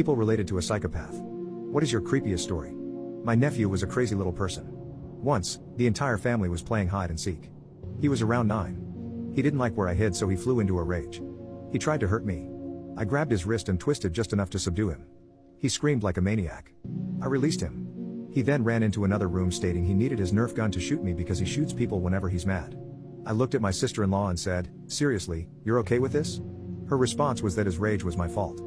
People related to a psychopath. What is your creepiest story? My nephew was a crazy little person. Once, the entire family was playing hide and seek. He was around 9. He didn't like where I hid, so he flew into a rage. He tried to hurt me. I grabbed his wrist and twisted just enough to subdue him. He screamed like a maniac. I released him. He then ran into another room stating he needed his Nerf gun to shoot me because he shoots people whenever he's mad. I looked at my sister-in-law and said, "Seriously, you're okay with this?" Her response was that his rage was my fault.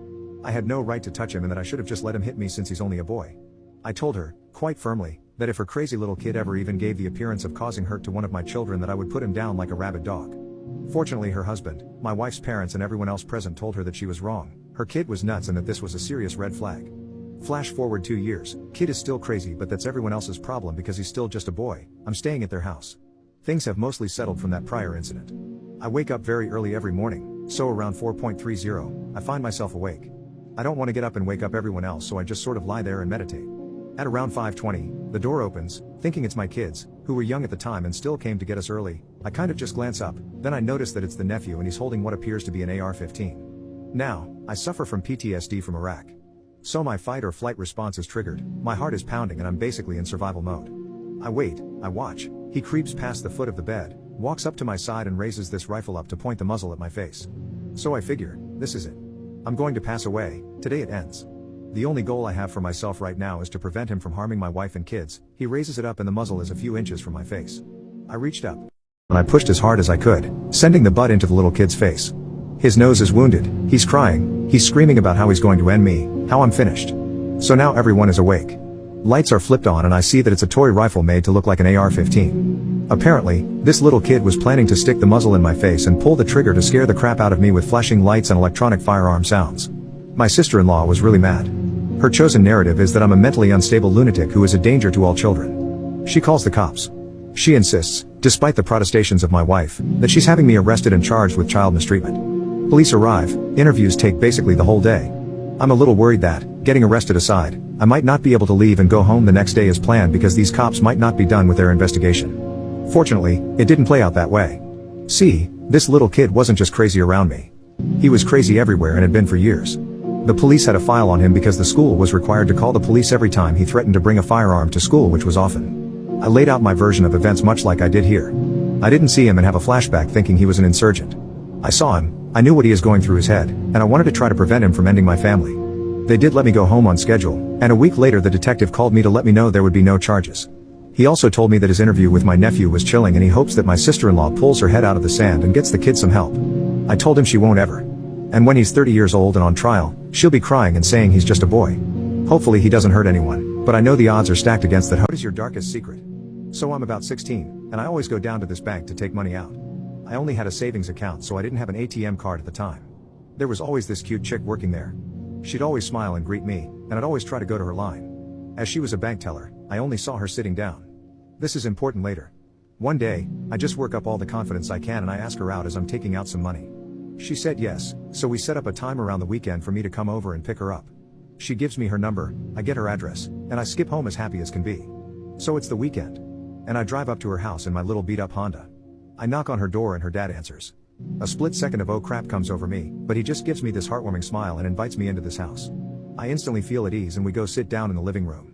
I had no right to touch him and that I should have just let him hit me since he's only a boy. I told her, quite firmly, that if her crazy little kid ever even gave the appearance of causing hurt to one of my children, that I would put him down like a rabid dog. Fortunately, her husband, my wife's parents and everyone else present told her that she was wrong. Her kid was nuts and that this was a serious red flag. Flash forward 2 years, kid is still crazy, but that's everyone else's problem because he's still just a boy. I'm staying at their house. Things have mostly settled from that prior incident. I wake up very early every morning, so around 4:30, I find myself awake. I don't want to get up and wake up everyone else, so I just sort of lie there and meditate. At around 5:20, the door opens, thinking it's my kids, who were young at the time and still came to get us early. I kind of just glance up, then I notice that it's the nephew and he's holding what appears to be an AR-15. Now, I suffer from PTSD from Iraq. So my fight or flight response is triggered, my heart is pounding and I'm basically in survival mode. I wait, I watch, he creeps past the foot of the bed, walks up to my side and raises this rifle up to point the muzzle at my face. So I figure, this is it. I'm going to pass away, today it ends. The only goal I have for myself right now is to prevent him from harming my wife and kids. He raises it up and the muzzle is a few inches from my face. I reached up and I pushed as hard as I could, sending the butt into the little kid's face. His nose is wounded, he's crying, he's screaming about how he's going to end me, how I'm finished. So now everyone is awake. Lights are flipped on and I see that it's a toy rifle made to look like an AR-15. Apparently, this little kid was planning to stick the muzzle in my face and pull the trigger to scare the crap out of me with flashing lights and electronic firearm sounds. My sister-in-law was really mad. Her chosen narrative is that I'm a mentally unstable lunatic who is a danger to all children. She calls the cops. She insists, despite the protestations of my wife, that she's having me arrested and charged with child mistreatment. Police arrive, interviews take basically the whole day. I'm a little worried that, getting arrested aside, I might not be able to leave and go home the next day as planned because these cops might not be done with their investigation. Fortunately, it didn't play out that way. See, this little kid wasn't just crazy around me. He was crazy everywhere and had been for years. The police had a file on him because the school was required to call the police every time he threatened to bring a firearm to school, which was often. I laid out my version of events much like I did here. I didn't see him and have a flashback thinking he was an insurgent. I saw him, I knew what he is going through his head, and I wanted to try to prevent him from ending my family. They did let me go home on schedule, and a week later the detective called me to let me know there would be no charges. He also told me that his interview with my nephew was chilling and he hopes that my sister-in-law pulls her head out of the sand and gets the kid some help. I told him she won't ever. And when he's 30 years old and on trial, she'll be crying and saying he's just a boy. Hopefully he doesn't hurt anyone, but I know the odds are stacked against that. What is your darkest secret? So I'm about 16, and I always go down to this bank to take money out. I only had a savings account, so I didn't have an ATM card at the time. There was always this cute chick working there. She'd always smile and greet me, and I'd always try to go to her line. As she was a bank teller, I only saw her sitting down. This is important later. One day, I just work up all the confidence I can and I ask her out as I'm taking out some money. She said yes, so we set up a time around the weekend for me to come over and pick her up. She gives me her number, I get her address, and I skip home as happy as can be. So it's the weekend. And I drive up to her house in my little beat-up Honda. I knock on her door and her dad answers. A split second of oh crap comes over me, but he just gives me this heartwarming smile and invites me into this house. I instantly feel at ease and we go sit down in the living room.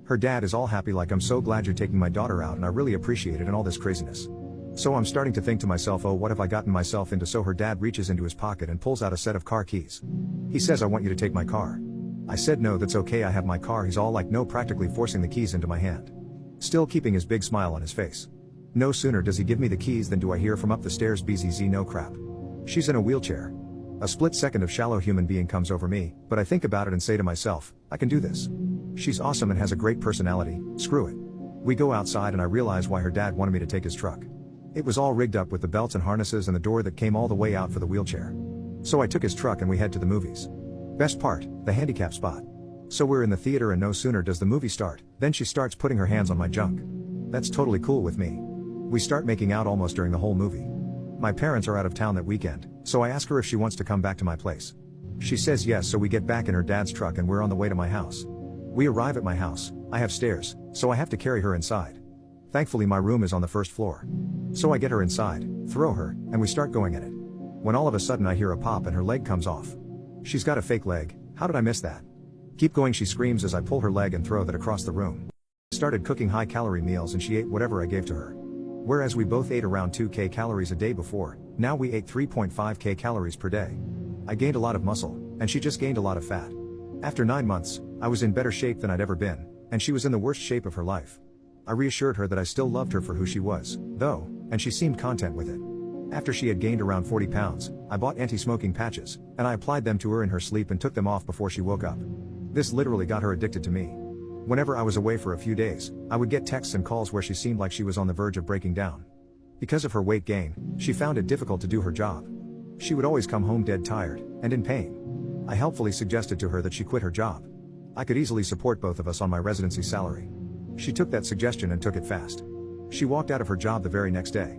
Her dad is all happy like I'm so glad you're taking my daughter out and I really appreciate it and all this craziness. So I'm starting to think to myself, oh what have I gotten myself into? So her dad reaches into his pocket and pulls out a set of car keys. He says, I want you to take my car. I said no, that's okay, I have my car. He's all like no, practically forcing the keys into my hand. Still keeping his big smile on his face. No sooner does he give me the keys than do I hear from up the stairs, BZZ no crap. She's in a wheelchair. A split second of shallow human being comes over me, but I think about it and say to myself, I can do this. She's awesome and has a great personality, screw it. We go outside and I realize why her dad wanted me to take his truck. It was all rigged up with the belts and harnesses and the door that came all the way out for the wheelchair. So I took his truck and we head to the movies. Best part, the handicap spot. So we're in the theater and no sooner does the movie start, then she starts putting her hands on my junk. That's totally cool with me. We start making out almost during the whole movie. My parents are out of town that weekend, so I ask her if she wants to come back to my place. She says yes, so we get back in her dad's truck and we're on the way to my house. We arrive at my house, I have stairs, so I have to carry her inside. Thankfully my room is on the first floor. So I get her inside, throw her, and we start going at it. When all of a sudden I hear a pop and her leg comes off. She's got a fake leg, how did I miss that? Keep going, she screams as I pull her leg and throw that across the room. Started cooking high-calorie meals and she ate whatever I gave to her. Whereas we both ate around 2k calories a day before, now we ate 3.5k calories per day. I gained a lot of muscle, and she just gained a lot of fat. After 9 months, I was in better shape than I'd ever been, and she was in the worst shape of her life. I reassured her that I still loved her for who she was, though, and she seemed content with it. After she had gained around 40 pounds, I bought anti-smoking patches, and I applied them to her in her sleep and took them off before she woke up. This literally got her addicted to me. Whenever I was away for a few days, I would get texts and calls where she seemed like she was on the verge of breaking down. Because of her weight gain, she found it difficult to do her job. She would always come home dead tired, and in pain. I helpfully suggested to her that she quit her job. I could easily support both of us on my residency salary. She took that suggestion and took it fast. She walked out of her job the very next day.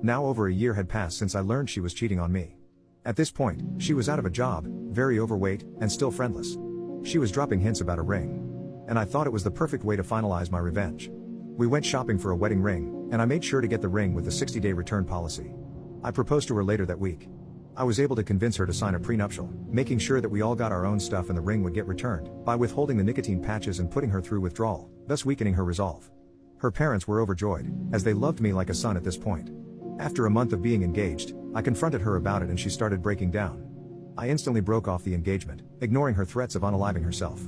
Now over a year had passed since I learned she was cheating on me. At this point, she was out of a job, very overweight, and still friendless. She was dropping hints about a ring. And I thought it was the perfect way to finalize my revenge. We went shopping for a wedding ring, and I made sure to get the ring with the 60-day return policy. I proposed to her later that week. I was able to convince her to sign a prenuptial, making sure that we all got our own stuff and the ring would get returned, by withholding the nicotine patches and putting her through withdrawal, thus weakening her resolve. Her parents were overjoyed, as they loved me like a son at this point. After a month of being engaged, I confronted her about it and she started breaking down. I instantly broke off the engagement, ignoring her threats of unaliving herself.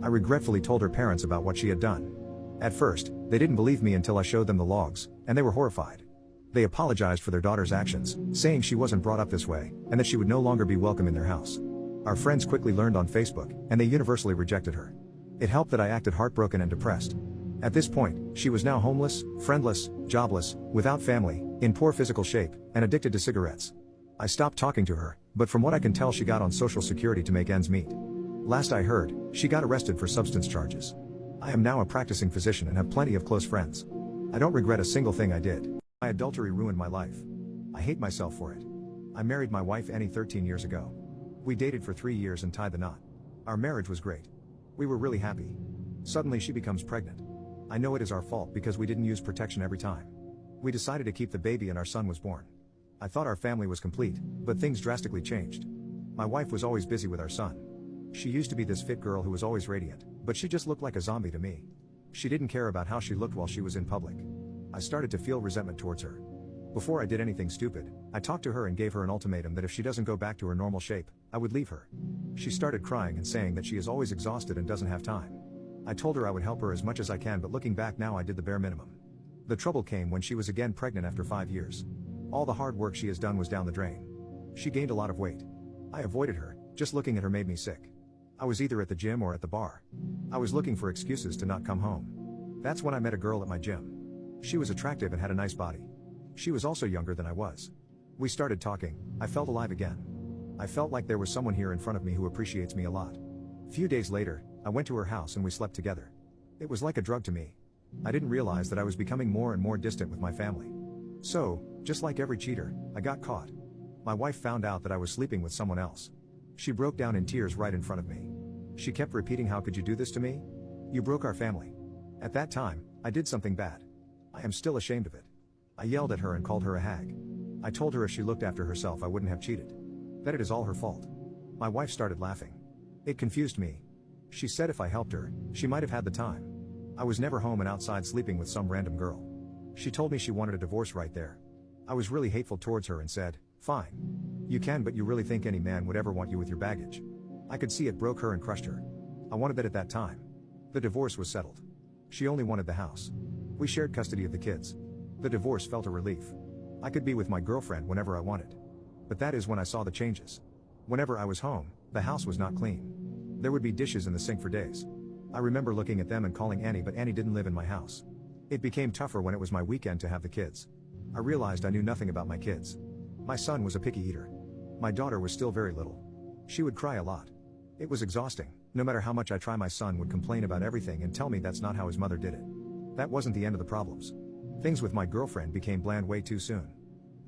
I regretfully told her parents about what she had done. At first, they didn't believe me until I showed them the logs, and they were horrified. They apologized for their daughter's actions, saying she wasn't brought up this way, and that she would no longer be welcome in their house. Our friends quickly learned on Facebook, and they universally rejected her. It helped that I acted heartbroken and depressed. At this point, she was now homeless, friendless, jobless, without family, in poor physical shape, and addicted to cigarettes. I stopped talking to her, but from what I can tell she got on Social Security to make ends meet. Last I heard, she got arrested for substance charges. I am now a practicing physician and have plenty of close friends. I don't regret a single thing I did. My adultery ruined my life. I hate myself for it. I married my wife Annie 13 years ago. We dated for 3 years and tied the knot. Our marriage was great. We were really happy. Suddenly she becomes pregnant. I know it is our fault because we didn't use protection every time. We decided to keep the baby and our son was born. I thought our family was complete, but things drastically changed. My wife was always busy with our son. She used to be this fit girl who was always radiant, but she just looked like a zombie to me. She didn't care about how she looked while she was in public. I started to feel resentment towards her. Before I did anything stupid, I talked to her and gave her an ultimatum that if she doesn't go back to her normal shape, I would leave her. She started crying and saying that she is always exhausted and doesn't have time. I told her I would help her as much as I can, but looking back now I did the bare minimum. The trouble came when she was again pregnant after 5 years. All the hard work she has done was down the drain. She gained a lot of weight. I avoided her, just looking at her made me sick. I was either at the gym or at the bar. I was looking for excuses to not come home. That's when I met a girl at my gym. She was attractive and had a nice body. She was also younger than I was. We started talking. I felt alive again. I felt like there was someone here in front of me who appreciates me a lot. Few days later, I went to her house and we slept together. It was like a drug to me. I didn't realize that I was becoming more and more distant with my family. So, just like every cheater, I got caught. My wife found out that I was sleeping with someone else. She broke down in tears right in front of me. She kept repeating, "How could you do this to me? You broke our family." At that time, I did something bad. I am still ashamed of it. I yelled at her and called her a hag. I told her if she looked after herself I wouldn't have cheated. That it is all her fault. My wife started laughing. It confused me. She said if I helped her, she might have had the time. I was never home and outside sleeping with some random girl. She told me she wanted a divorce right there. I was really hateful towards her and said, "Fine. You can, but you really think any man would ever want you with your baggage?" I could see it broke her and crushed her. I wanted that at that time. The divorce was settled. She only wanted the house. We shared custody of the kids. The divorce felt a relief. I could be with my girlfriend whenever I wanted. But that is when I saw the changes. Whenever I was home, the house was not clean. There would be dishes in the sink for days. I remember looking at them and calling Annie, but Annie didn't live in my house. It became tougher when it was my weekend to have the kids. I realized I knew nothing about my kids. My son was a picky eater. My daughter was still very little. She would cry a lot. It was exhausting. No matter how much I try, my son would complain about everything and tell me that's not how his mother did it. That wasn't the end of the problems. Things with my girlfriend became bland way too soon.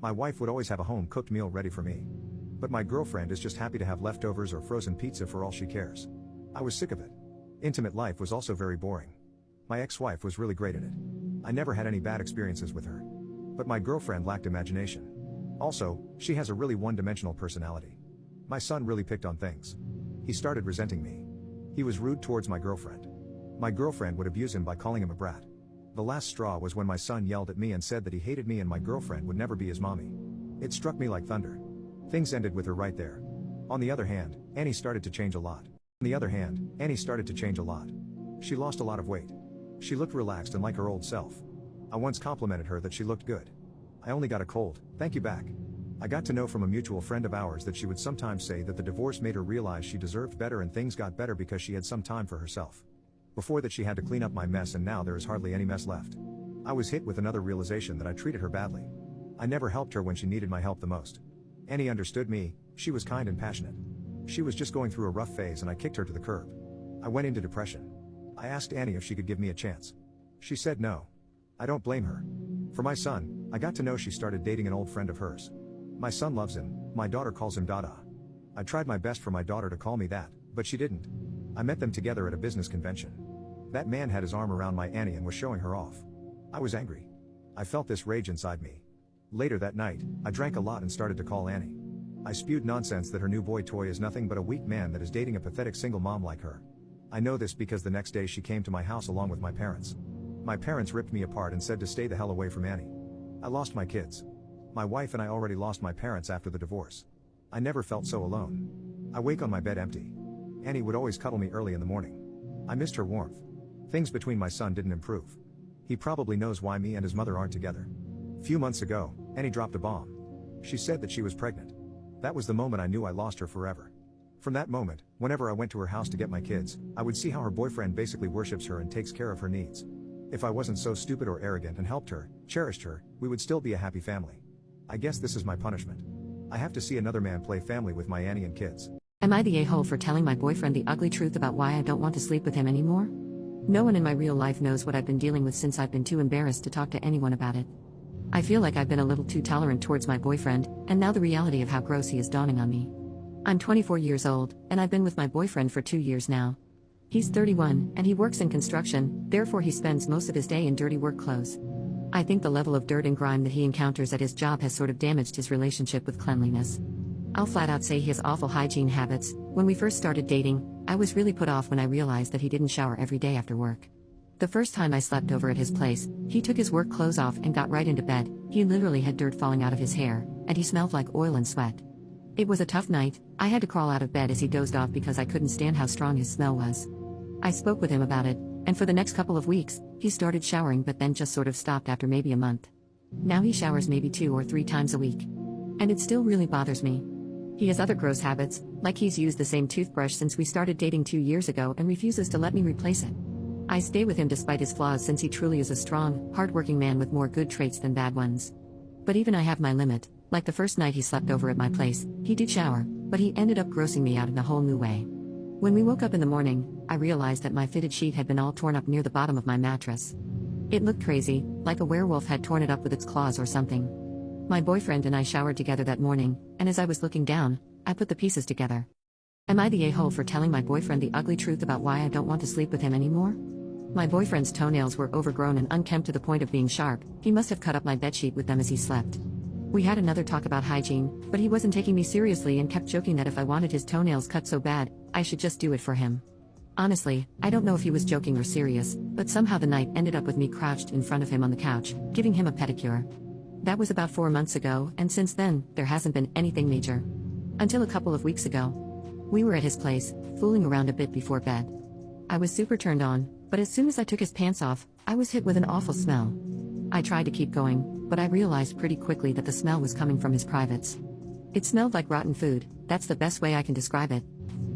My wife would always have a home-cooked meal ready for me. But my girlfriend is just happy to have leftovers or frozen pizza for all she cares. I was sick of it. Intimate life was also very boring. My ex-wife was really great at it. I never had any bad experiences with her. But my girlfriend lacked imagination. Also, she has a really one-dimensional personality. My son really picked on things. He started resenting me. He was rude towards my girlfriend. My girlfriend would abuse him by calling him a brat. The last straw was when my son yelled at me and said that he hated me and my girlfriend would never be his mommy. It struck me like thunder. Things ended with her right there. On the other hand, Annie started to change a lot. She lost a lot of weight. She looked relaxed and like her old self. I once complimented her that she looked good. I only got a cold, thank you back. I got to know from a mutual friend of ours that she would sometimes say that the divorce made her realize she deserved better and things got better because she had some time for herself. Before that she had to clean up my mess and now there is hardly any mess left. I was hit with another realization that I treated her badly. I never helped her when she needed my help the most. Annie understood me, she was kind and passionate. She was just going through a rough phase and I kicked her to the curb. I went into depression. I asked Annie if she could give me a chance. She said no. I don't blame her. For my son, I got to know she started dating an old friend of hers. My son loves him, my daughter calls him Dada. I tried my best for my daughter to call me that, but she didn't. I met them together at a business convention. That man had his arm around my Annie and was showing her off. I was angry. I felt this rage inside me. Later that night, I drank a lot and started to call Annie. I spewed nonsense that her new boy toy is nothing but a weak man that is dating a pathetic single mom like her. I know this because the next day she came to my house along with my parents. My parents ripped me apart and said to stay the hell away from Annie. I lost my kids. My wife and I already lost my parents after the divorce. I never felt so alone. I wake on my bed empty. Annie would always cuddle me early in the morning. I missed her warmth. Things between my son didn't improve. He probably knows why me and his mother aren't together. Few months ago, Annie dropped a bomb. She said that she was pregnant. That was the moment I knew I lost her forever. From that moment, whenever I went to her house to get my kids, I would see how her boyfriend basically worships her and takes care of her needs. If I wasn't so stupid or arrogant and helped her, cherished her, we would still be a happy family. I guess this is my punishment. I have to see another man play family with my Annie and kids. Am I the a-hole for telling my boyfriend the ugly truth about why I don't want to sleep with him anymore? No one in my real life knows what I've been dealing with since I've been too embarrassed to talk to anyone about it. I feel like I've been a little too tolerant towards my boyfriend, and now the reality of how gross he is dawning on me. I'm 24 years old, and I've been with my boyfriend for 2 years now. He's 31, and he works in construction, therefore he spends most of his day in dirty work clothes. I think the level of dirt and grime that he encounters at his job has sort of damaged his relationship with cleanliness. I'll flat out say he has awful hygiene habits. When we first started dating, I was really put off when I realized that he didn't shower every day after work. The first time I slept over at his place, he took his work clothes off and got right into bed. He literally had dirt falling out of his hair, and he smelled like oil and sweat. It was a tough night. I had to crawl out of bed as he dozed off because I couldn't stand how strong his smell was. I spoke with him about it, and for the next couple of weeks, he started showering but then just sort of stopped after maybe a month. Now he showers maybe 2 or 3 times a week. And it still really bothers me. He has other gross habits, like he's used the same toothbrush since we started dating 2 years ago and refuses to let me replace it. I stay with him despite his flaws since he truly is a strong, hardworking man with more good traits than bad ones. But even I have my limit. Like the first night he slept over at my place, he did shower, but he ended up grossing me out in a whole new way. When we woke up in the morning, I realized that my fitted sheet had been all torn up near the bottom of my mattress. It looked crazy, like a werewolf had torn it up with its claws or something. My boyfriend and I showered together that morning, and as I was looking down, I put the pieces together. Am I the a-hole for telling my boyfriend the ugly truth about why I don't want to sleep with him anymore? My boyfriend's toenails were overgrown and unkempt to the point of being sharp. He must have cut up my bedsheet with them as he slept. We had another talk about hygiene, but he wasn't taking me seriously and kept joking that if I wanted his toenails cut so bad, I should just do it for him. Honestly, I don't know if he was joking or serious, but somehow the night ended up with me crouched in front of him on the couch, giving him a pedicure. That was about 4 months ago, and since then, there hasn't been anything major. Until a couple of weeks ago. We were at his place, fooling around a bit before bed. I was super turned on, but as soon as I took his pants off, I was hit with an awful smell. I tried to keep going, but I realized pretty quickly that the smell was coming from his privates. It smelled like rotten food, that's the best way I can describe it.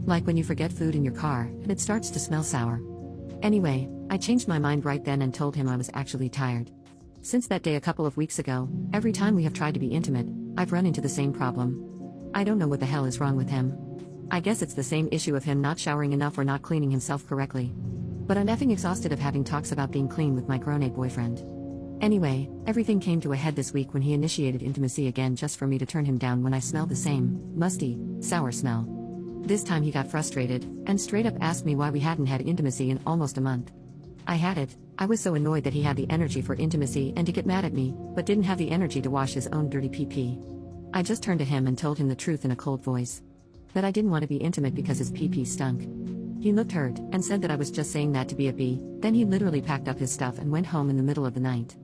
Like when you forget food in your car, and it starts to smell sour. Anyway, I changed my mind right then and told him I was actually tired. Since that day a couple of weeks ago, every time we have tried to be intimate, I've run into the same problem. I don't know what the hell is wrong with him. I guess it's the same issue of him not showering enough or not cleaning himself correctly. But I'm effing exhausted of having talks about being clean with my grown-up boyfriend. Anyway, everything came to a head this week when he initiated intimacy again just for me to turn him down when I smelled the same, musty, sour smell. This time he got frustrated, and straight up asked me why we hadn't had intimacy in almost a month. I had it. I was so annoyed that he had the energy for intimacy and to get mad at me, but didn't have the energy to wash his own dirty pee-pee. I just turned to him and told him the truth in a cold voice. That I didn't want to be intimate because his pee-pee stunk. He looked hurt and said that I was just saying that to be a bee, then he literally packed up his stuff and went home in the middle of the night.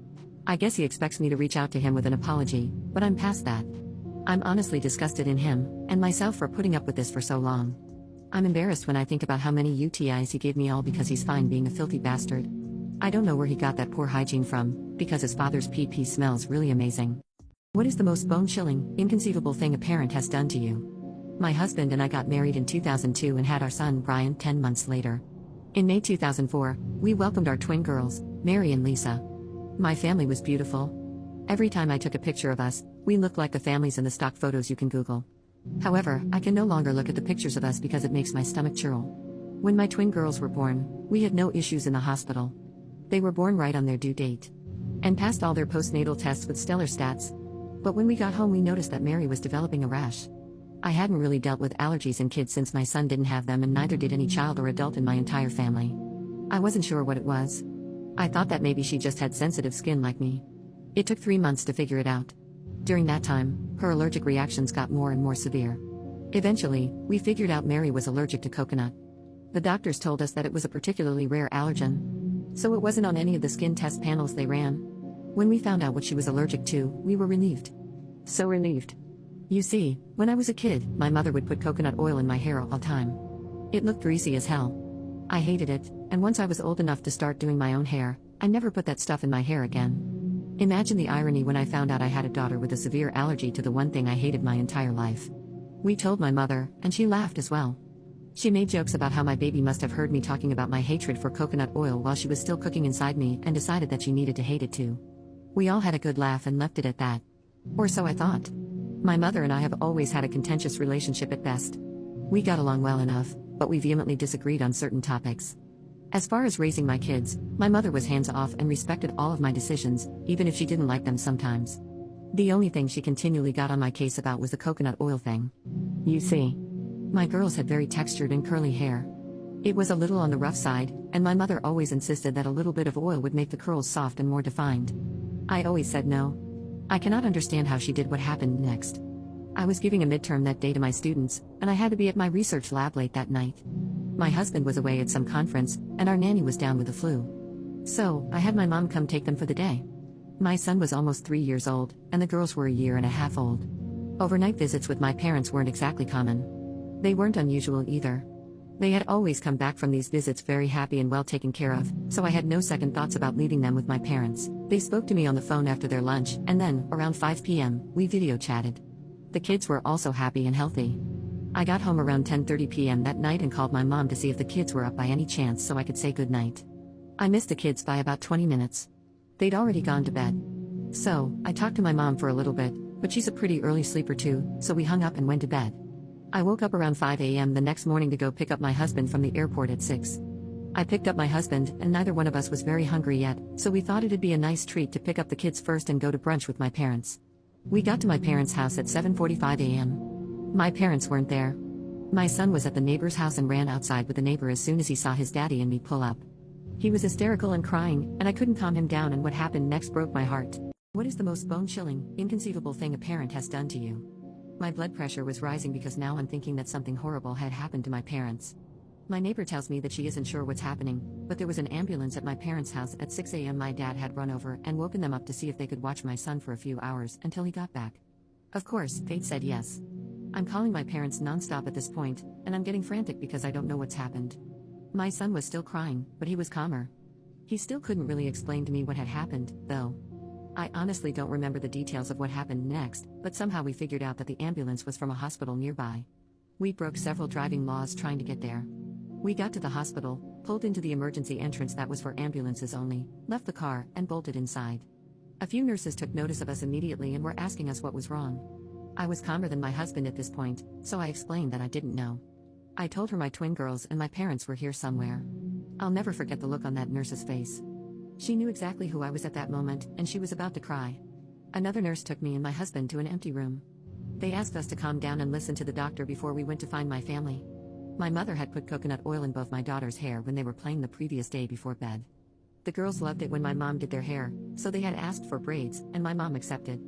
I guess he expects me to reach out to him with an apology, but I'm past that. I'm honestly disgusted in him and myself for putting up with this for so long. I'm embarrassed when I think about how many UTIs he gave me, all because he's fine being a filthy bastard. I don't know where he got that poor hygiene from, because his father's pee smells really amazing. What is the most bone-chilling, inconceivable thing a parent has done to you? My husband and I got married in 2002 and had our son Brian 10 months later. In May 2004, we welcomed our twin girls, Mary and Lisa. My family was beautiful. Every time I took a picture of us, we looked like the families in the stock photos you can Google. However, I can no longer look at the pictures of us because it makes my stomach churl. When my twin girls were born, we had no issues in the hospital. They were born right on their due date and passed all their postnatal tests with stellar stats. But when we got home, we noticed that Mary was developing a rash. I hadn't really dealt with allergies in kids since my son didn't have them, and neither did any child or adult in my entire family. I wasn't sure what it was. I thought that maybe she just had sensitive skin like me. It took 3 months to figure it out. During that time, her allergic reactions got more and more severe. Eventually, we figured out Mary was allergic to coconut. The doctors told us that it was a particularly rare allergen, so it wasn't on any of the skin test panels they ran. When we found out what she was allergic to, we were relieved. So relieved. You see, when I was a kid, my mother would put coconut oil in my hair all the time. It looked greasy as hell. I hated it, and once I was old enough to start doing my own hair, I never put that stuff in my hair again. Imagine the irony when I found out I had a daughter with a severe allergy to the one thing I hated my entire life. We told my mother, and she laughed as well. She made jokes about how my baby must have heard me talking about my hatred for coconut oil while she was still cooking inside me, and decided that she needed to hate it too. We all had a good laugh and left it at that. Or so I thought. My mother and I have always had a contentious relationship at best. We got along well enough, but we vehemently disagreed on certain topics. As far as raising my kids, my mother was hands-off and respected all of my decisions, even if she didn't like them sometimes. The only thing she continually got on my case about was the coconut oil thing. You see, my girls had very textured and curly hair. It was a little on the rough side, and my mother always insisted that a little bit of oil would make the curls soft and more defined. I always said no. I cannot understand how she did what happened next. I was giving a midterm that day to my students, and I had to be at my research lab late that night. My husband was away at some conference, and our nanny was down with the flu. So, I had my mom come take them for the day. My son was almost 3 years old, and the girls were a year and a half old. Overnight visits with my parents weren't exactly common. They weren't unusual either. They had always come back from these visits very happy and well taken care of, so I had no second thoughts about leaving them with my parents. They spoke to me on the phone after their lunch, and then, around 5 p.m., we video chatted. The kids were also happy and healthy. I got home around 10:30 p.m. that night and called my mom to see if the kids were up by any chance so I could say goodnight. I missed the kids by about 20 minutes. They'd already gone to bed. So, I talked to my mom for a little bit, but she's a pretty early sleeper too, so we hung up and went to bed. I woke up around 5 a.m. the next morning to go pick up my husband from the airport at 6. I picked up my husband, and neither one of us was very hungry yet, so we thought it'd be a nice treat to pick up the kids first and go to brunch with my parents. We got to my parents' house at 7:45 a.m. My parents weren't there. My son was at the neighbor's house and ran outside with the neighbor as soon as he saw his daddy and me pull up. He was hysterical and crying, and I couldn't calm him down, and what happened next broke my heart. What is the most bone-chilling, inconceivable thing a parent has done to you? My blood pressure was rising because now I'm thinking that something horrible had happened to my parents. My neighbor tells me that she isn't sure what's happening, but there was an ambulance at my parents' house at 6 a.m. My dad had run over and woken them up to see if they could watch my son for a few hours until he got back. Of course, fate said yes. I'm calling my parents nonstop at this point, and I'm getting frantic because I don't know what's happened. My son was still crying, but he was calmer. He still couldn't really explain to me what had happened, though. I honestly don't remember the details of what happened next, but somehow we figured out that the ambulance was from a hospital nearby. We broke several driving laws trying to get there. We got to the hospital, pulled into the emergency entrance that was for ambulances only, left the car, and bolted inside. A few nurses took notice of us immediately and were asking us what was wrong. I was calmer than my husband at this point, so I explained that I didn't know. I told her my twin girls and my parents were here somewhere. I'll never forget the look on that nurse's face. She knew exactly who I was at that moment, and she was about to cry. Another nurse took me and my husband to an empty room. They asked us to calm down and listen to the doctor before we went to find my family. My mother had put coconut oil in both my daughter's hair when they were playing the previous day before bed. The girls loved it when my mom did their hair, so they had asked for braids, and my mom accepted.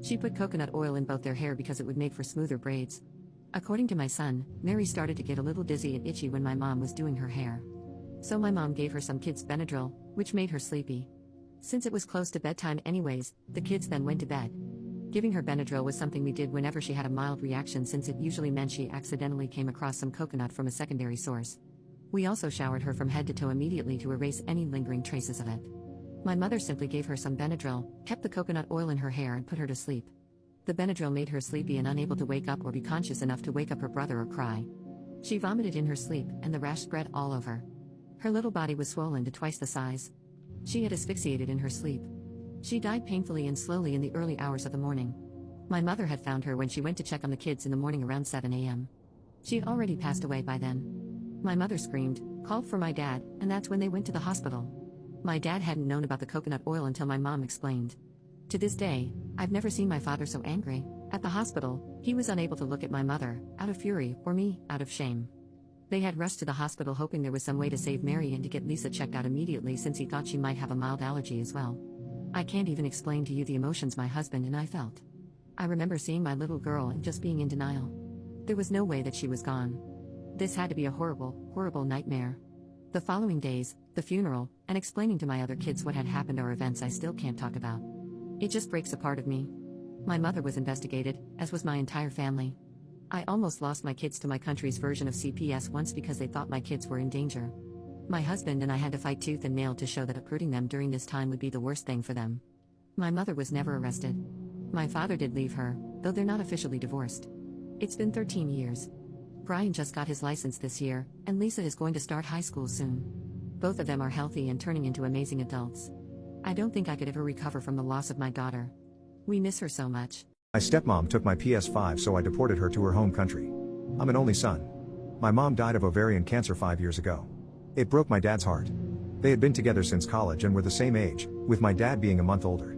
She put coconut oil in both their hair because it would make for smoother braids. According to my son, Mary started to get a little dizzy and itchy when my mom was doing her hair. So my mom gave her some kids' Benadryl, which made her sleepy. Since it was close to bedtime anyways, the kids then went to bed. Giving her Benadryl was something we did whenever she had a mild reaction, since it usually meant she accidentally came across some coconut from a secondary source. We also showered her from head to toe immediately to erase any lingering traces of it. My mother simply gave her some Benadryl, kept the coconut oil in her hair and put her to sleep. The Benadryl made her sleepy and unable to wake up or be conscious enough to wake up her brother or cry. She vomited in her sleep and the rash spread all over. Her little body was swollen to twice the size. She had asphyxiated in her sleep. She died painfully and slowly in the early hours of the morning. My mother had found her when she went to check on the kids in the morning around 7 a.m. She had already passed away by then. My mother screamed, called for my dad, and that's when they went to the hospital. My dad hadn't known about the coconut oil until my mom explained. To this day, I've never seen my father so angry. At the hospital, he was unable to look at my mother, out of fury, or me, out of shame. They had rushed to the hospital hoping there was some way to save Mary and to get Lisa checked out immediately, since he thought she might have a mild allergy as well. I can't even explain to you the emotions my husband and I felt. I remember seeing my little girl and just being in denial. There was no way that she was gone. This had to be a horrible, horrible nightmare. The following days, the funeral, and explaining to my other kids what had happened are events I still can't talk about. It just breaks a part of me. My mother was investigated, as was my entire family. I almost lost my kids to my country's version of CPS once because they thought my kids were in danger. My husband and I had to fight tooth and nail to show that uprooting them during this time would be the worst thing for them. My mother was never arrested. My father did leave her, though they're not officially divorced. It's been 13 years. Brian just got his license this year, and Lisa is going to start high school soon. Both of them are healthy and turning into amazing adults. I don't think I could ever recover from the loss of my daughter. We miss her so much. My stepmom took my PS5, so I deported her to her home country. I'm an only son. My mom died of ovarian cancer 5 years ago. It broke my dad's heart. They had been together since college and were the same age, with my dad being a month older.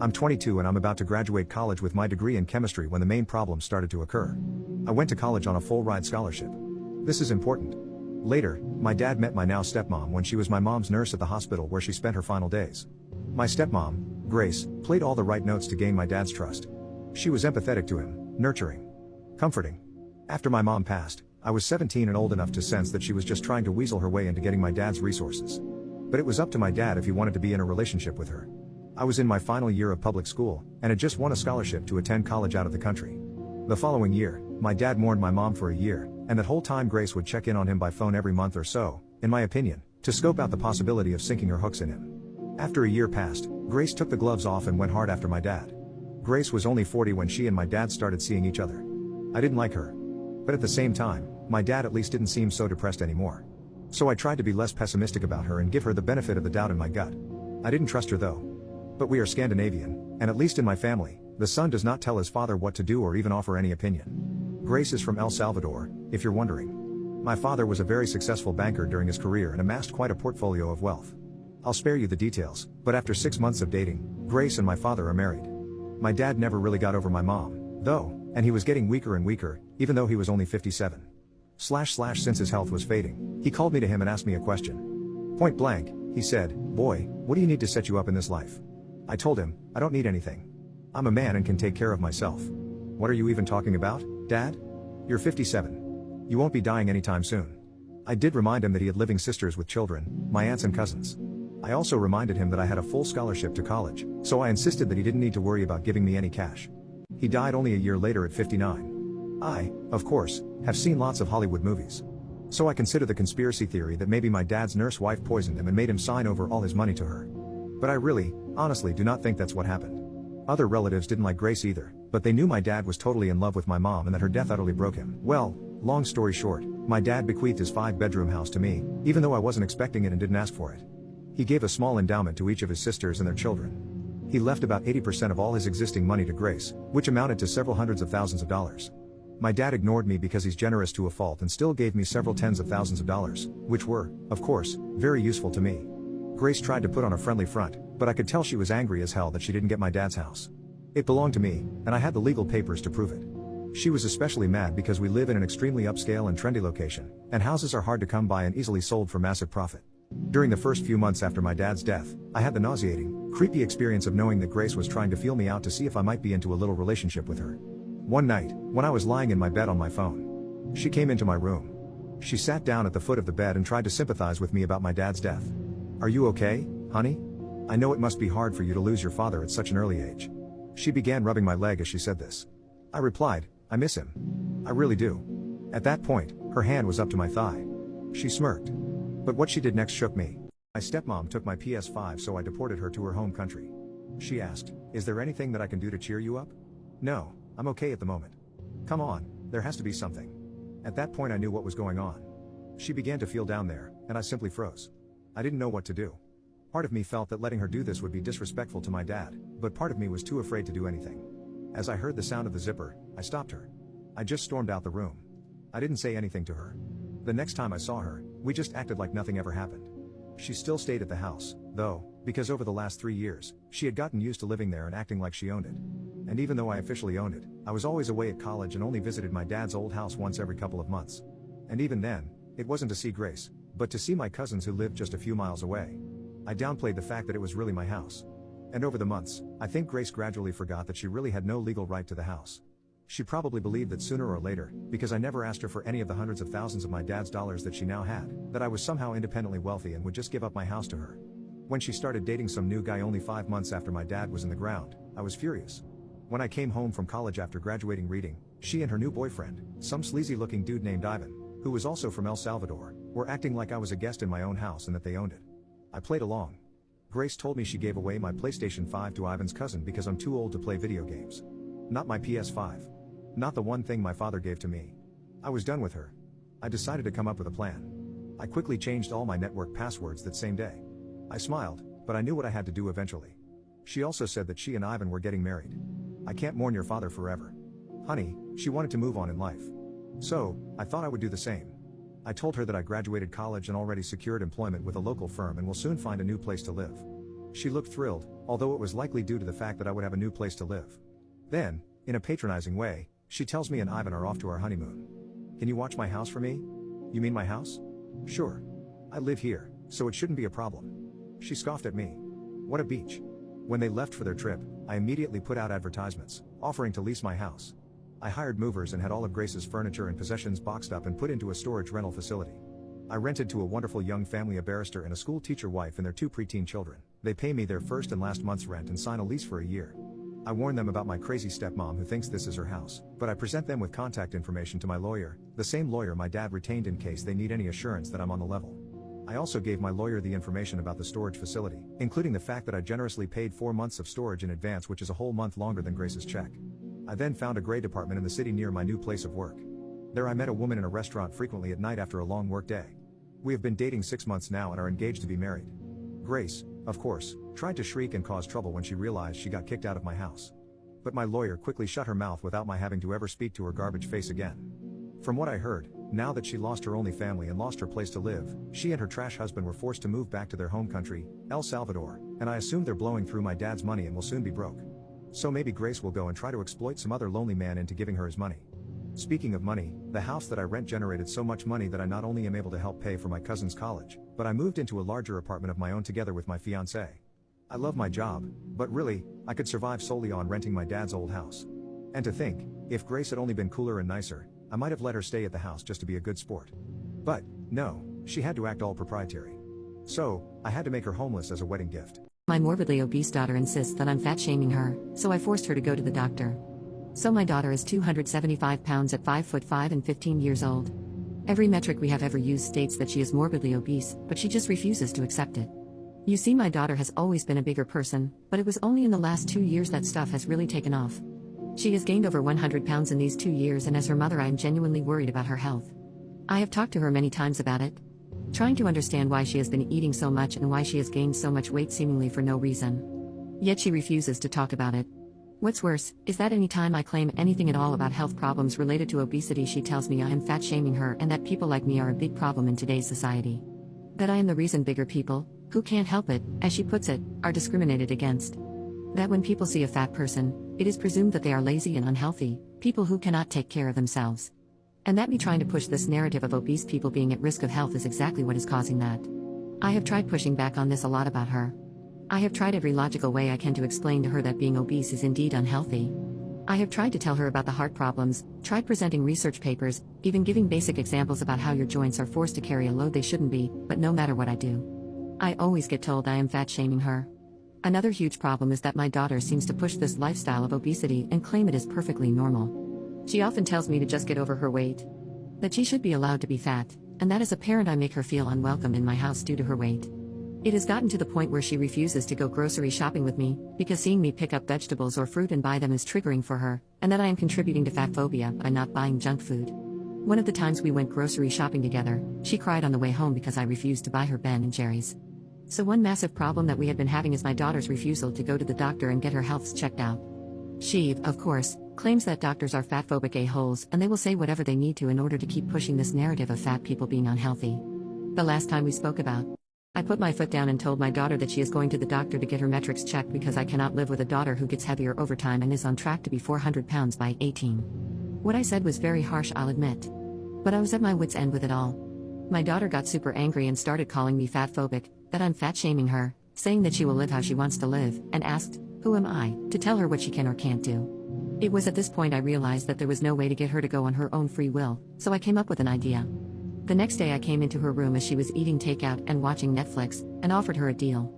I'm 22 and I'm about to graduate college with my degree in chemistry when the main problems started to occur. I went to college on a full-ride scholarship. This is important. Later, my dad met my now stepmom when she was my mom's nurse at the hospital where she spent her final days. My stepmom, Grace, played all the right notes to gain my dad's trust. She was empathetic to him, nurturing, comforting. After my mom passed, I was 17 and old enough to sense that she was just trying to weasel her way into getting my dad's resources. But it was up to my dad if he wanted to be in a relationship with her. I was in my final year of public school, and had just won a scholarship to attend college out of the country. The following year, my dad mourned my mom for a year, and that whole time Grace would check in on him by phone every month or so, in my opinion, to scope out the possibility of sinking her hooks in him. After a year passed, Grace took the gloves off and went hard after my dad. Grace was only 40 when she and my dad started seeing each other. I didn't like her. But at the same time, my dad at least didn't seem so depressed anymore. So I tried to be less pessimistic about her and give her the benefit of the doubt in my gut. I didn't trust her though. But we are Scandinavian, and at least in my family, the son does not tell his father what to do or even offer any opinion. Grace is from El Salvador, if you're wondering. My father was a very successful banker during his career and amassed quite a portfolio of wealth. I'll spare you the details, but after 6 months of dating, Grace and my father are married. My dad never really got over my mom, though, and he was getting weaker and weaker, even though he was only 57. Since his health was fading, he called me to him and asked me a question. Point blank, he said, "Boy, what do you need to set you up in this life?" I told him, "I don't need anything. I'm a man and can take care of myself." "What are you even talking about, Dad? You're 57. You won't be dying anytime soon." I did remind him that he had living sisters with children, my aunts and cousins. I also reminded him that I had a full scholarship to college, so I insisted that he didn't need to worry about giving me any cash. He died only a year later at 59. I, of course, have seen lots of Hollywood movies. So I consider the conspiracy theory that maybe my dad's nurse wife poisoned him and made him sign over all his money to her. But I really, honestly do not think that's what happened. Other relatives didn't like Grace either, but they knew my dad was totally in love with my mom and that her death utterly broke him. Well, long story short, my dad bequeathed his 5-bedroom house to me, even though I wasn't expecting it and didn't ask for it. He gave a small endowment to each of his sisters and their children. He left about 80% of all his existing money to Grace, which amounted to several hundreds of thousands of dollars. My dad ignored me because he's generous to a fault and still gave me several tens of thousands of dollars, which were, of course, very useful to me. Grace tried to put on a friendly front, but I could tell she was angry as hell that she didn't get my dad's house. It belonged to me, and I had the legal papers to prove it. She was especially mad because we live in an extremely upscale and trendy location, and houses are hard to come by and easily sold for massive profit. During the first few months after my dad's death, I had the nauseating, creepy experience of knowing that Grace was trying to feel me out to see if I might be into a little relationship with her. One night, when I was lying in my bed on my phone, she came into my room. She sat down at the foot of the bed and tried to sympathize with me about my dad's death. "Are you okay, honey? I know it must be hard for you to lose your father at such an early age." She began rubbing my leg as she said this. I replied, "I miss him. I really do." At that point, her hand was up to my thigh. She smirked. But what she did next shook me. My stepmom took my PS5, so I deported her to her home country. She asked, "Is there anything that I can do to cheer you up?" "No, I'm okay at the moment." "Come on, there has to be something." At that point I knew what was going on. She began to feel down there, and I simply froze. I didn't know what to do. Part of me felt that letting her do this would be disrespectful to my dad, but part of me was too afraid to do anything. As I heard the sound of the zipper, I stopped her. I just stormed out the room. I didn't say anything to her. The next time I saw her, we just acted like nothing ever happened. She still stayed at the house, though, because over the last 3 years, she had gotten used to living there and acting like she owned it. And even though I officially owned it, I was always away at college and only visited my dad's old house once every couple of months. And even then, it wasn't to see Grace, but to see my cousins who lived just a few miles away. I downplayed the fact that it was really my house. And over the months, I think Grace gradually forgot that she really had no legal right to the house. She probably believed that sooner or later, because I never asked her for any of the hundreds of thousands of my dad's dollars that she now had, that I was somehow independently wealthy and would just give up my house to her. When she started dating some new guy only 5 months after my dad was in the ground, I was furious. When I came home from college after graduating reading, she and her new boyfriend, some sleazy-looking dude named Ivan, who was also from El Salvador, were acting like I was a guest in my own house and that they owned it. I played along. Grace told me she gave away my PlayStation 5 to Ivan's cousin because I'm too old to play video games. Not my PS5. Not the one thing my father gave to me. I was done with her. I decided to come up with a plan. I quickly changed all my network passwords that same day. I smiled, but I knew what I had to do eventually. She also said that she and Ivan were getting married. I can't mourn your father forever. Honey, she wanted to move on in life. So, I thought I would do the same. I told her that I graduated college and already secured employment with a local firm and will soon find a new place to live. She looked thrilled, although it was likely due to the fact that I would have a new place to live. Then, in a patronizing way, she tells me and Ivan are off to our honeymoon. "Can you watch my house for me?" "You mean my house?" "Sure. I live here, so it shouldn't be a problem." She scoffed at me. What a beach. When they left for their trip, I immediately put out advertisements, offering to lease my house. I hired movers and had all of Grace's furniture and possessions boxed up and put into a storage rental facility. I rented to a wonderful young family, a barrister and a school teacher wife and their 2 preteen children. They pay me their first and last month's rent and sign a lease for a year. I warn them about my crazy stepmom who thinks this is her house, but I present them with contact information to my lawyer, the same lawyer my dad retained in case they need any assurance that I'm on the level. I also gave my lawyer the information about the storage facility, including the fact that I generously paid 4 months of storage in advance, which is a whole month longer than Grace's check. I then found a gray apartment in the city near my new place of work. There I met a woman in a restaurant frequently at night after a long work day. We have been dating 6 months now and are engaged to be married. Grace, of course, tried to shriek and cause trouble when she realized she got kicked out of my house. But my lawyer quickly shut her mouth without my having to ever speak to her garbage face again. From what I heard, now that she lost her only family and lost her place to live, she and her trash husband were forced to move back to their home country, El Salvador, and I assume they're blowing through my dad's money and will soon be broke. So maybe Grace will go and try to exploit some other lonely man into giving her his money. Speaking of money, the house that I rent generated so much money that I not only am able to help pay for my cousin's college, but I moved into a larger apartment of my own together with my fiancée. I love my job, but really, I could survive solely on renting my dad's old house. And to think, if Grace had only been cooler and nicer, I might have let her stay at the house just to be a good sport. But, no, she had to act all proprietary. So, I had to make her homeless as a wedding gift. My morbidly obese daughter insists that I'm fat shaming her, so I forced her to go to the doctor. So my daughter is 275 pounds at 5'5" and 15 years old. Every metric we have ever used states that she is morbidly obese, but she just refuses to accept it. You see, my daughter has always been a bigger person, but it was only in the last 2 years that stuff has really taken off. She has gained over 100 pounds in these 2 years, and as her mother I am genuinely worried about her health. I have talked to her many times about it, trying to understand why she has been eating so much and why she has gained so much weight seemingly for no reason. Yet she refuses to talk about it. What's worse, is that any time I claim anything at all about health problems related to obesity, she tells me I am fat shaming her and that people like me are a big problem in today's society. That I am the reason bigger people, who can't help it, as she puts it, are discriminated against. That when people see a fat person, it is presumed that they are lazy and unhealthy, people who cannot take care of themselves. And that me trying to push this narrative of obese people being at risk of health is exactly what is causing that. I have tried pushing back on this a lot about her. I have tried every logical way I can to explain to her that being obese is indeed unhealthy. I have tried to tell her about the heart problems, tried presenting research papers, even giving basic examples about how your joints are forced to carry a load they shouldn't be, but no matter what I do, I always get told I am fat shaming her. Another huge problem is that my daughter seems to push this lifestyle of obesity and claim it is perfectly normal. She often tells me to just get over her weight, that she should be allowed to be fat, and that as a parent I make her feel unwelcome in my house due to her weight. It has gotten to the point where she refuses to go grocery shopping with me, because seeing me pick up vegetables or fruit and buy them is triggering for her, and that I am contributing to fat phobia by not buying junk food. One of the times we went grocery shopping together, she cried on the way home because I refused to buy her Ben & Jerry's. So one massive problem that we had been having is my daughter's refusal to go to the doctor and get her health checked out. She, of course, claims that doctors are fatphobic a-holes and they will say whatever they need to in order to keep pushing this narrative of fat people being unhealthy. The last time we spoke about, I put my foot down and told my daughter that she is going to the doctor to get her metrics checked because I cannot live with a daughter who gets heavier over time and is on track to be 400 pounds by 18. What I said was very harsh, I'll admit. But I was at my wit's end with it all. My daughter got super angry and started calling me fatphobic, that I'm fat shaming her, saying that she will live how she wants to live, and asked, who am I, to tell her what she can or can't do? It was at this point I realized that there was no way to get her to go on her own free will, so I came up with an idea. The next day I came into her room as she was eating takeout and watching Netflix, and offered her a deal.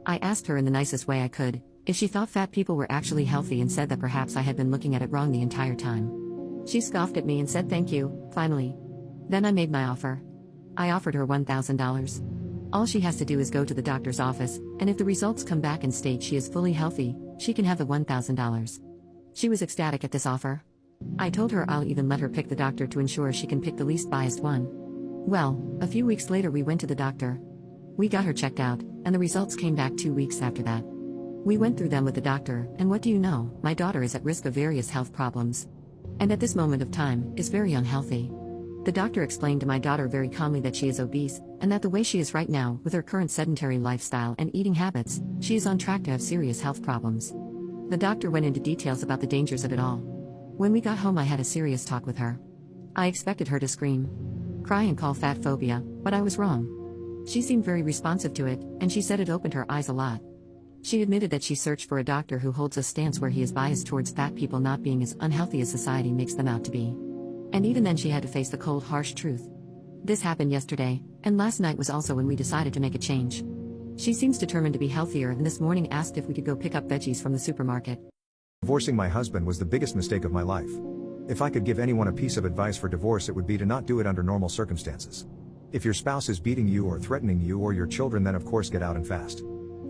I asked her in the nicest way I could, if she thought fat people were actually healthy and said that perhaps I had been looking at it wrong the entire time. She scoffed at me and said thank you, finally. Then I made my offer. I offered her $1,000. All she has to do is go to the doctor's office, and if the results come back and state she is fully healthy, she can have the $1,000. She was ecstatic at this offer. I told her I'll even let her pick the doctor to ensure she can pick the least biased one. Well, a few weeks later we went to the doctor. We got her checked out, and the results came back 2 weeks after that. We went through them with the doctor, and what do you know, my daughter is at risk of various health problems. And at this moment of time, is very unhealthy. The doctor explained to my daughter very calmly that she is obese, and that the way she is right now, with her current sedentary lifestyle and eating habits, she is on track to have serious health problems. The doctor went into details about the dangers of it all. When we got home I had a serious talk with her. I expected her to scream, cry and call fat phobia, but I was wrong. She seemed very responsive to it, and she said it opened her eyes a lot. She admitted that she searched for a doctor who holds a stance where he is biased towards fat people not being as unhealthy as society makes them out to be. And even then she had to face the cold, harsh truth. This happened yesterday, and last night was also when we decided to make a change. She seems determined to be healthier and this morning asked if we could go pick up veggies from the supermarket. Divorcing my husband was the biggest mistake of my life. If I could give anyone a piece of advice for divorce, it would be to not do it under normal circumstances. If your spouse is beating you or threatening you or your children, then of course get out and fast.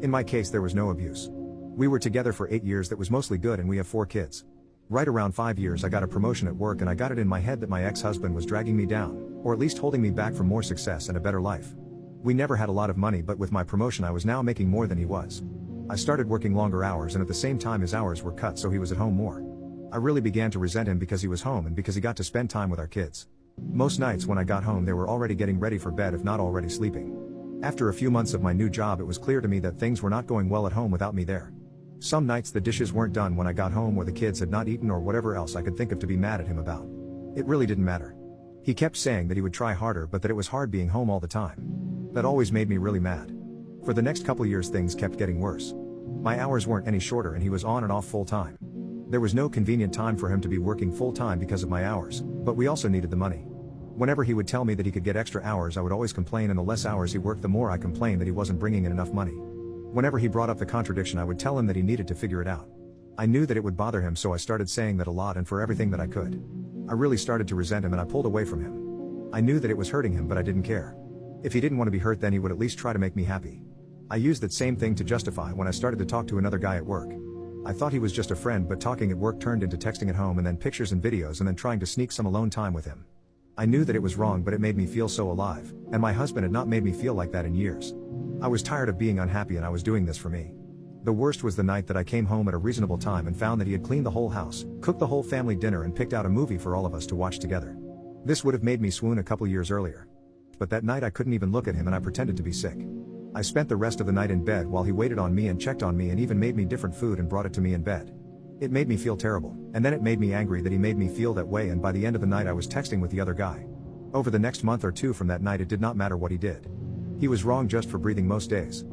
In my case there was no abuse. We were together for 8 years, that was mostly good, and we have 4 kids. Right around 5 years I got a promotion at work, and I got it in my head that my ex-husband was dragging me down, or at least holding me back from more success and a better life. We never had a lot of money, but with my promotion I was now making more than he was. I started working longer hours, and at the same time his hours were cut, so he was at home more. I really began to resent him because he was home and because he got to spend time with our kids. Most nights when I got home they were already getting ready for bed, if not already sleeping. After a few months of my new job it was clear to me that things were not going well at home without me there. Some nights the dishes weren't done when I got home, or the kids had not eaten, or whatever else I could think of to be mad at him about. It really didn't matter. He kept saying that he would try harder, but that it was hard being home all the time. That always made me really mad. For the next couple years things kept getting worse. My hours weren't any shorter and he was on and off full time. There was no convenient time for him to be working full time because of my hours, but we also needed the money. Whenever he would tell me that he could get extra hours I would always complain, and the less hours he worked the more I complained that he wasn't bringing in enough money. Whenever he brought up the contradiction I would tell him that he needed to figure it out. I knew that it would bother him, so I started saying that a lot and for everything that I could. I really started to resent him and I pulled away from him. I knew that it was hurting him, but I didn't care. If he didn't want to be hurt, then he would at least try to make me happy. I used that same thing to justify when I started to talk to another guy at work. I thought he was just a friend, but talking at work turned into texting at home, and then pictures and videos, and then trying to sneak some alone time with him. I knew that it was wrong, but it made me feel so alive, and my husband had not made me feel like that in years. I was tired of being unhappy and I was doing this for me. The worst was the night that I came home at a reasonable time and found that he had cleaned the whole house, cooked the whole family dinner, and picked out a movie for all of us to watch together. This would have made me swoon a couple years earlier. But that night I couldn't even look at him and I pretended to be sick. I spent the rest of the night in bed while he waited on me and checked on me and even made me different food and brought it to me in bed. It made me feel terrible, and then it made me angry that he made me feel that way, and by the end of the night I was texting with the other guy. Over the next month or two from that night it did not matter what he did. He was wrong just for breathing most days.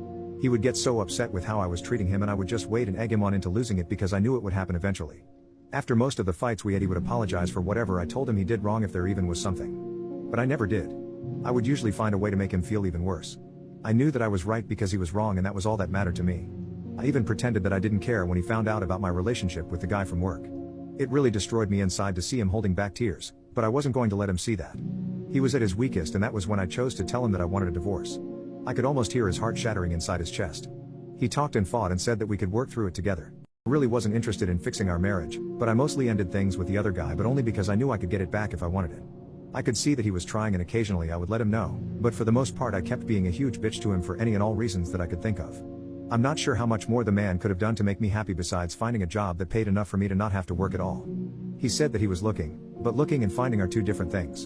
He would get so upset with how I was treating him and I would just wait and egg him on into losing it because I knew it would happen eventually. After most of the fights we had, he would apologize for whatever I told him he did wrong if there even was something. But I never did. I would usually find a way to make him feel even worse. I knew that I was right because he was wrong, and that was all that mattered to me. I even pretended that I didn't care when he found out about my relationship with the guy from work. It really destroyed me inside to see him holding back tears, but I wasn't going to let him see that. He was at his weakest, and that was when I chose to tell him that I wanted a divorce. I could almost hear his heart shattering inside his chest. He talked and fought and said that we could work through it together. I really wasn't interested in fixing our marriage, but I mostly ended things with the other guy, but only because I knew I could get it back if I wanted it. I could see that he was trying, and occasionally I would let him know, but for the most part I kept being a huge bitch to him for any and all reasons that I could think of. I'm not sure how much more the man could have done to make me happy besides finding a job that paid enough for me to not have to work at all. He said that he was looking, but looking and finding are two different things.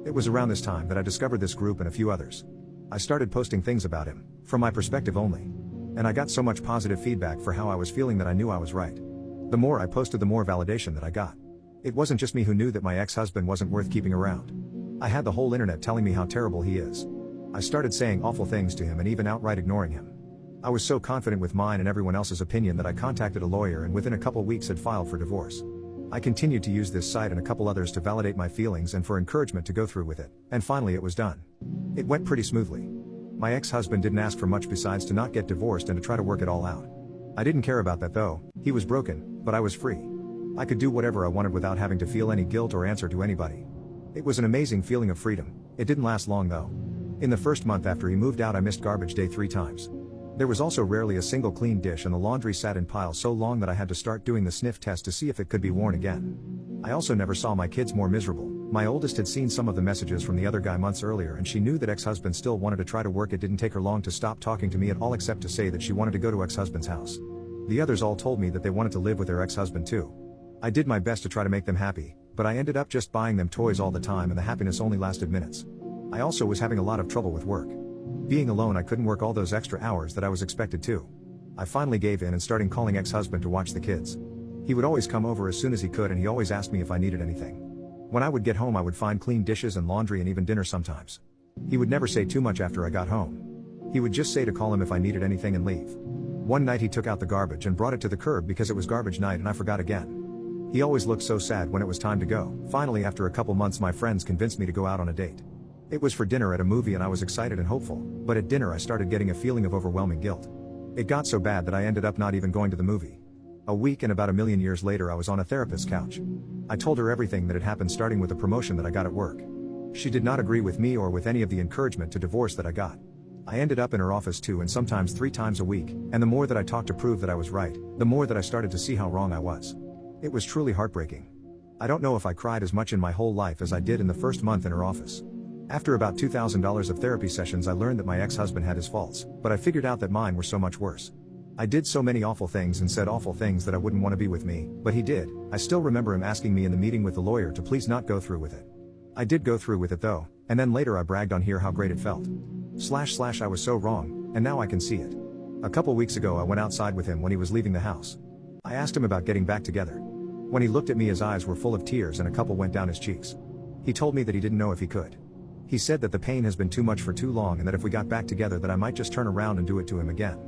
It was around this time that I discovered this group and a few others. I started posting things about him, from my perspective only. And I got so much positive feedback for how I was feeling that I knew I was right. The more I posted, the more validation that I got. It wasn't just me who knew that my ex-husband wasn't worth keeping around. I had the whole internet telling me how terrible he is. I started saying awful things to him and even outright ignoring him. I was so confident with mine and everyone else's opinion that I contacted a lawyer and within a couple weeks had filed for divorce. I continued to use this site and a couple others to validate my feelings and for encouragement to go through with it, and finally it was done. It went pretty smoothly. My ex-husband didn't ask for much besides to not get divorced and to try to work it all out. I didn't care about that though. He was broken, but I was free. I could do whatever I wanted without having to feel any guilt or answer to anybody. It was an amazing feeling of freedom. It didn't last long though. In the first month after he moved out, I missed garbage day 3 times. There was also rarely a single clean dish, and the laundry sat in piles so long that I had to start doing the sniff test to see if it could be worn again. I also never saw my kids more miserable. My oldest had seen some of the messages from the other guy months earlier, and she knew that ex-husband still wanted to try to work. It didn't take her long to stop talking to me at all except to say that she wanted to go to ex-husband's house. The others all told me that they wanted to live with their ex-husband too. I did my best to try to make them happy, but I ended up just buying them toys all the time, and the happiness only lasted minutes. I also was having a lot of trouble with work. Being alone, I couldn't work all those extra hours that I was expected to. I finally gave in and started calling ex-husband to watch the kids. He would always come over as soon as he could, and he always asked me if I needed anything. When I would get home, I would find clean dishes and laundry and even dinner sometimes. He would never say too much after I got home. He would just say to call him if I needed anything and leave. One night he took out the garbage and brought it to the curb because it was garbage night and I forgot again. He always looked so sad when it was time to go. Finally, after a couple months, my friends convinced me to go out on a date. It was for dinner at a movie and I was excited and hopeful, but at dinner I started getting a feeling of overwhelming guilt. It got so bad that I ended up not even going to the movie. A week and about 1,000,000 years later, I was on a therapist's couch. I told her everything that had happened, starting with the promotion that I got at work. She did not agree with me or with any of the encouragement to divorce that I got. I ended up in her office 2 and sometimes 3 times a week, and the more that I talked to prove that I was right, the more that I started to see how wrong I was. It was truly heartbreaking. I don't know if I cried as much in my whole life as I did in the first month in her office. After about $2,000 of therapy sessions, I learned that my ex-husband had his faults, but I figured out that mine were so much worse. I did so many awful things and said awful things that I wouldn't want to be with me, but he did. I still remember him asking me in the meeting with the lawyer to please not go through with it. I did go through with it though, and then later I bragged on here how great it felt. / I was so wrong, and now I can see it. A couple weeks ago I went outside with him when he was leaving the house. I asked him about getting back together. When he looked at me, his eyes were full of tears and a couple went down his cheeks. He told me that he didn't know if he could. He said that the pain has been too much for too long, and that if we got back together that I might just turn around and do it to him again.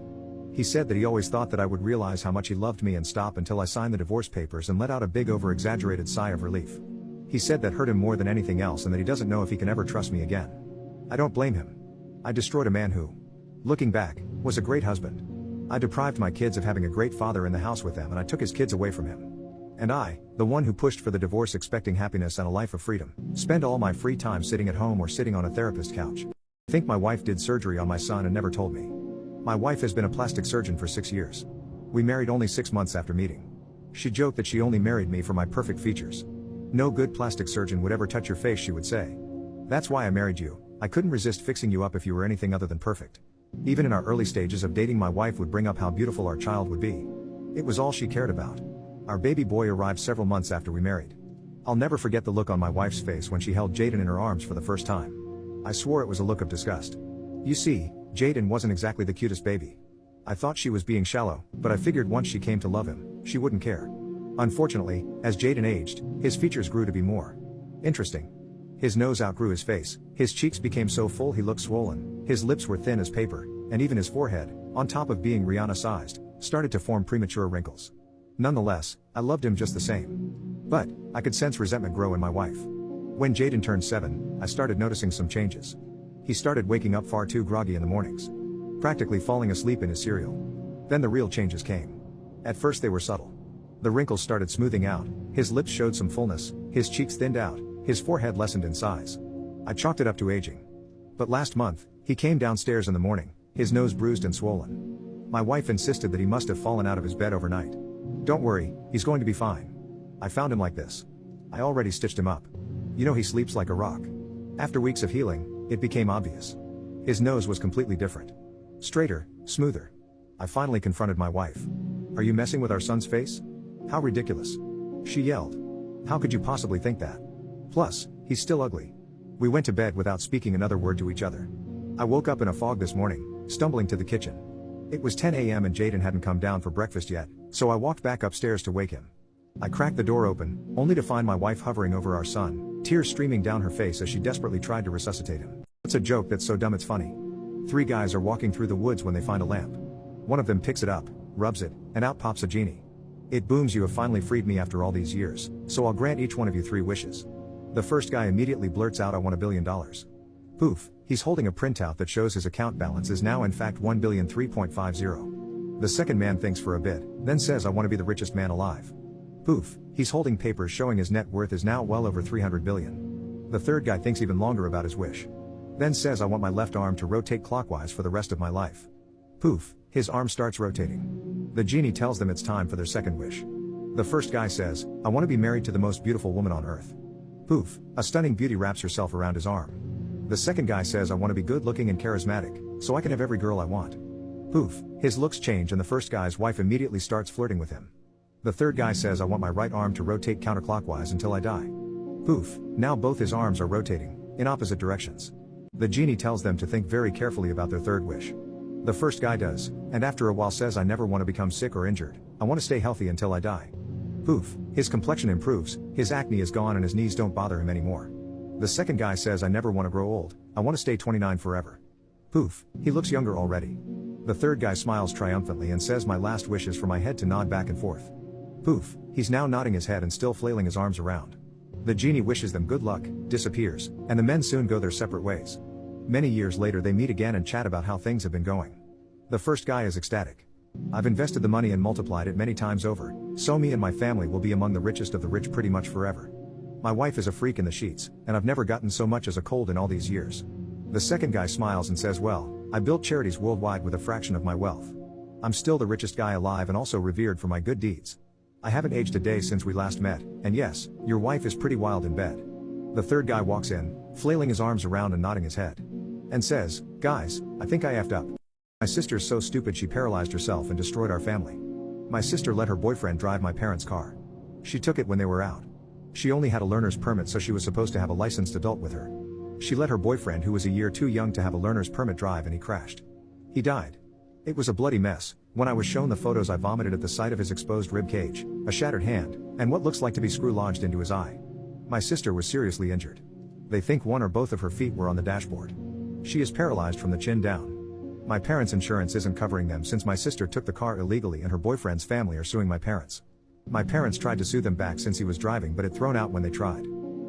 He said that he always thought that I would realize how much he loved me and stop until I signed the divorce papers, and let out a big over-exaggerated sigh of relief. He said that hurt him more than anything else, and that he doesn't know if he can ever trust me again. I don't blame him. I destroyed a man who, looking back, was a great husband. I deprived my kids of having a great father in the house with them, and I took his kids away from him. And I, the one who pushed for the divorce expecting happiness and a life of freedom, spent all my free time sitting at home or sitting on a therapist's couch. I think my wife did surgery on my son and never told me. My wife has been a plastic surgeon for 6 years. We married only 6 months after meeting. She joked that she only married me for my perfect features. No good plastic surgeon would ever touch your face, she would say. That's why I married you. I couldn't resist fixing you up if you were anything other than perfect. Even in our early stages of dating, my wife would bring up how beautiful our child would be. It was all she cared about. Our baby boy arrived several months after we married. I'll never forget the look on my wife's face when she held Jaden in her arms for the first time. I swore it was a look of disgust. You see, Jaden wasn't exactly the cutest baby. I thought she was being shallow, but I figured once she came to love him, she wouldn't care. Unfortunately, as Jaden aged, his features grew to be more interesting. His nose outgrew his face, his cheeks became so full he looked swollen, his lips were thin as paper, and even his forehead, on top of being Rihanna-sized, started to form premature wrinkles. Nonetheless, I loved him just the same. But, I could sense resentment grow in my wife. When Jaden turned 7, I started noticing some changes. He started waking up far too groggy in the mornings. Practically falling asleep in his cereal. Then the real changes came. At first they were subtle. The wrinkles started smoothing out, his lips showed some fullness, his cheeks thinned out, his forehead lessened in size. I chalked it up to aging. But last month, he came downstairs in the morning, his nose bruised and swollen. My wife insisted that he must have fallen out of his bed overnight. Don't worry, he's going to be fine. I found him like this. I already stitched him up. You know he sleeps like a rock. After weeks of healing, it became obvious. His nose was completely different. Straighter, smoother. I finally confronted my wife. Are you messing with our son's face? How ridiculous. She yelled. How could you possibly think that? Plus, he's still ugly. We went to bed without speaking another word to each other. I woke up in a fog this morning, stumbling to the kitchen. It was 10 a.m. and Jaden hadn't come down for breakfast yet, so I walked back upstairs to wake him. I cracked the door open, only to find my wife hovering over our son, tears streaming down her face as she desperately tried to resuscitate him. It's a joke that's so dumb it's funny. 3 guys are walking through the woods when they find a lamp. One of them picks it up, rubs it, and out pops a genie. It booms, you have finally freed me after all these years, so I'll grant each one of you 3 wishes. The first guy immediately blurts out, I want $1 billion. Poof, he's holding a printout that shows his account balance is now in fact 1,003,50. The second man thinks for a bit, then says I want to be the richest man alive. Poof, he's holding papers showing his net worth is now well over 300 billion. The third guy thinks even longer about his wish. Then says I want my left arm to rotate clockwise for the rest of my life. Poof, his arm starts rotating. The genie tells them it's time for their second wish. The first guy says, I want to be married to the most beautiful woman on earth. Poof, a stunning beauty wraps herself around his arm. The second guy says I want to be good looking and charismatic, so I can have every girl I want. Poof, his looks change and the first guy's wife immediately starts flirting with him. The third guy says I want my right arm to rotate counterclockwise until I die. Poof, now both his arms are rotating, in opposite directions. The genie tells them to think very carefully about their third wish. The first guy does, and after a while says I never want to become sick or injured, I want to stay healthy until I die. Poof, his complexion improves, his acne is gone and his knees don't bother him anymore. The second guy says I never want to grow old, I want to stay 29 forever. Poof, he looks younger already. The third guy smiles triumphantly and says my last wish is for my head to nod back and forth. Poof, he's now nodding his head and still flailing his arms around. The genie wishes them good luck, disappears, and the men soon go their separate ways. Many years later they meet again and chat about how things have been going. The first guy is ecstatic. I've invested the money and multiplied it many times over, so me and my family will be among the richest of the rich pretty much forever. My wife is a freak in the sheets, and I've never gotten so much as a cold in all these years. The second guy smiles and says, well, I built charities worldwide with a fraction of my wealth. I'm still the richest guy alive and also revered for my good deeds. I haven't aged a day since we last met, and yes, your wife is pretty wild in bed. The third guy walks in, flailing his arms around and nodding his head. And says, guys, I think I effed up. My sister's so stupid she paralyzed herself and destroyed our family. My sister let her boyfriend drive my parents' car. She took it when they were out. She only had a learner's permit, so she was supposed to have a licensed adult with her. She let her boyfriend, who was a year too young to have a learner's permit, drive and he crashed. He died. It was a bloody mess. When I was shown the photos I vomited at the sight of his exposed rib cage, a shattered hand, and what looks like to be screw lodged into his eye. My sister was seriously injured. They think one or both of her feet were on the dashboard. She is paralyzed from the chin down. My parents' insurance isn't covering them since my sister took the car illegally and her boyfriend's family are suing my parents. My parents tried to sue them back since he was driving, but it thrown out when they tried.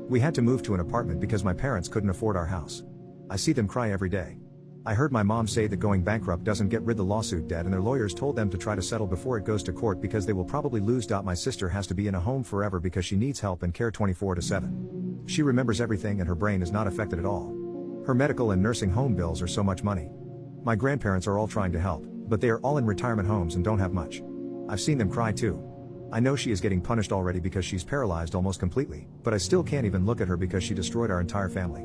We had to move to an apartment because my parents couldn't afford our house. I see them cry every day. I heard my mom say that going bankrupt doesn't get rid of the lawsuit debt and their lawyers told them to try to settle before it goes to court because they will probably lose. My sister has to be in a home forever because she needs help and care 24/7. She remembers everything and her brain is not affected at all. Her medical and nursing home bills are so much money. My grandparents are all trying to help, but they are all in retirement homes and don't have much. I've seen them cry too. I know she is getting punished already because she's paralyzed almost completely, but I still can't even look at her because she destroyed our entire family.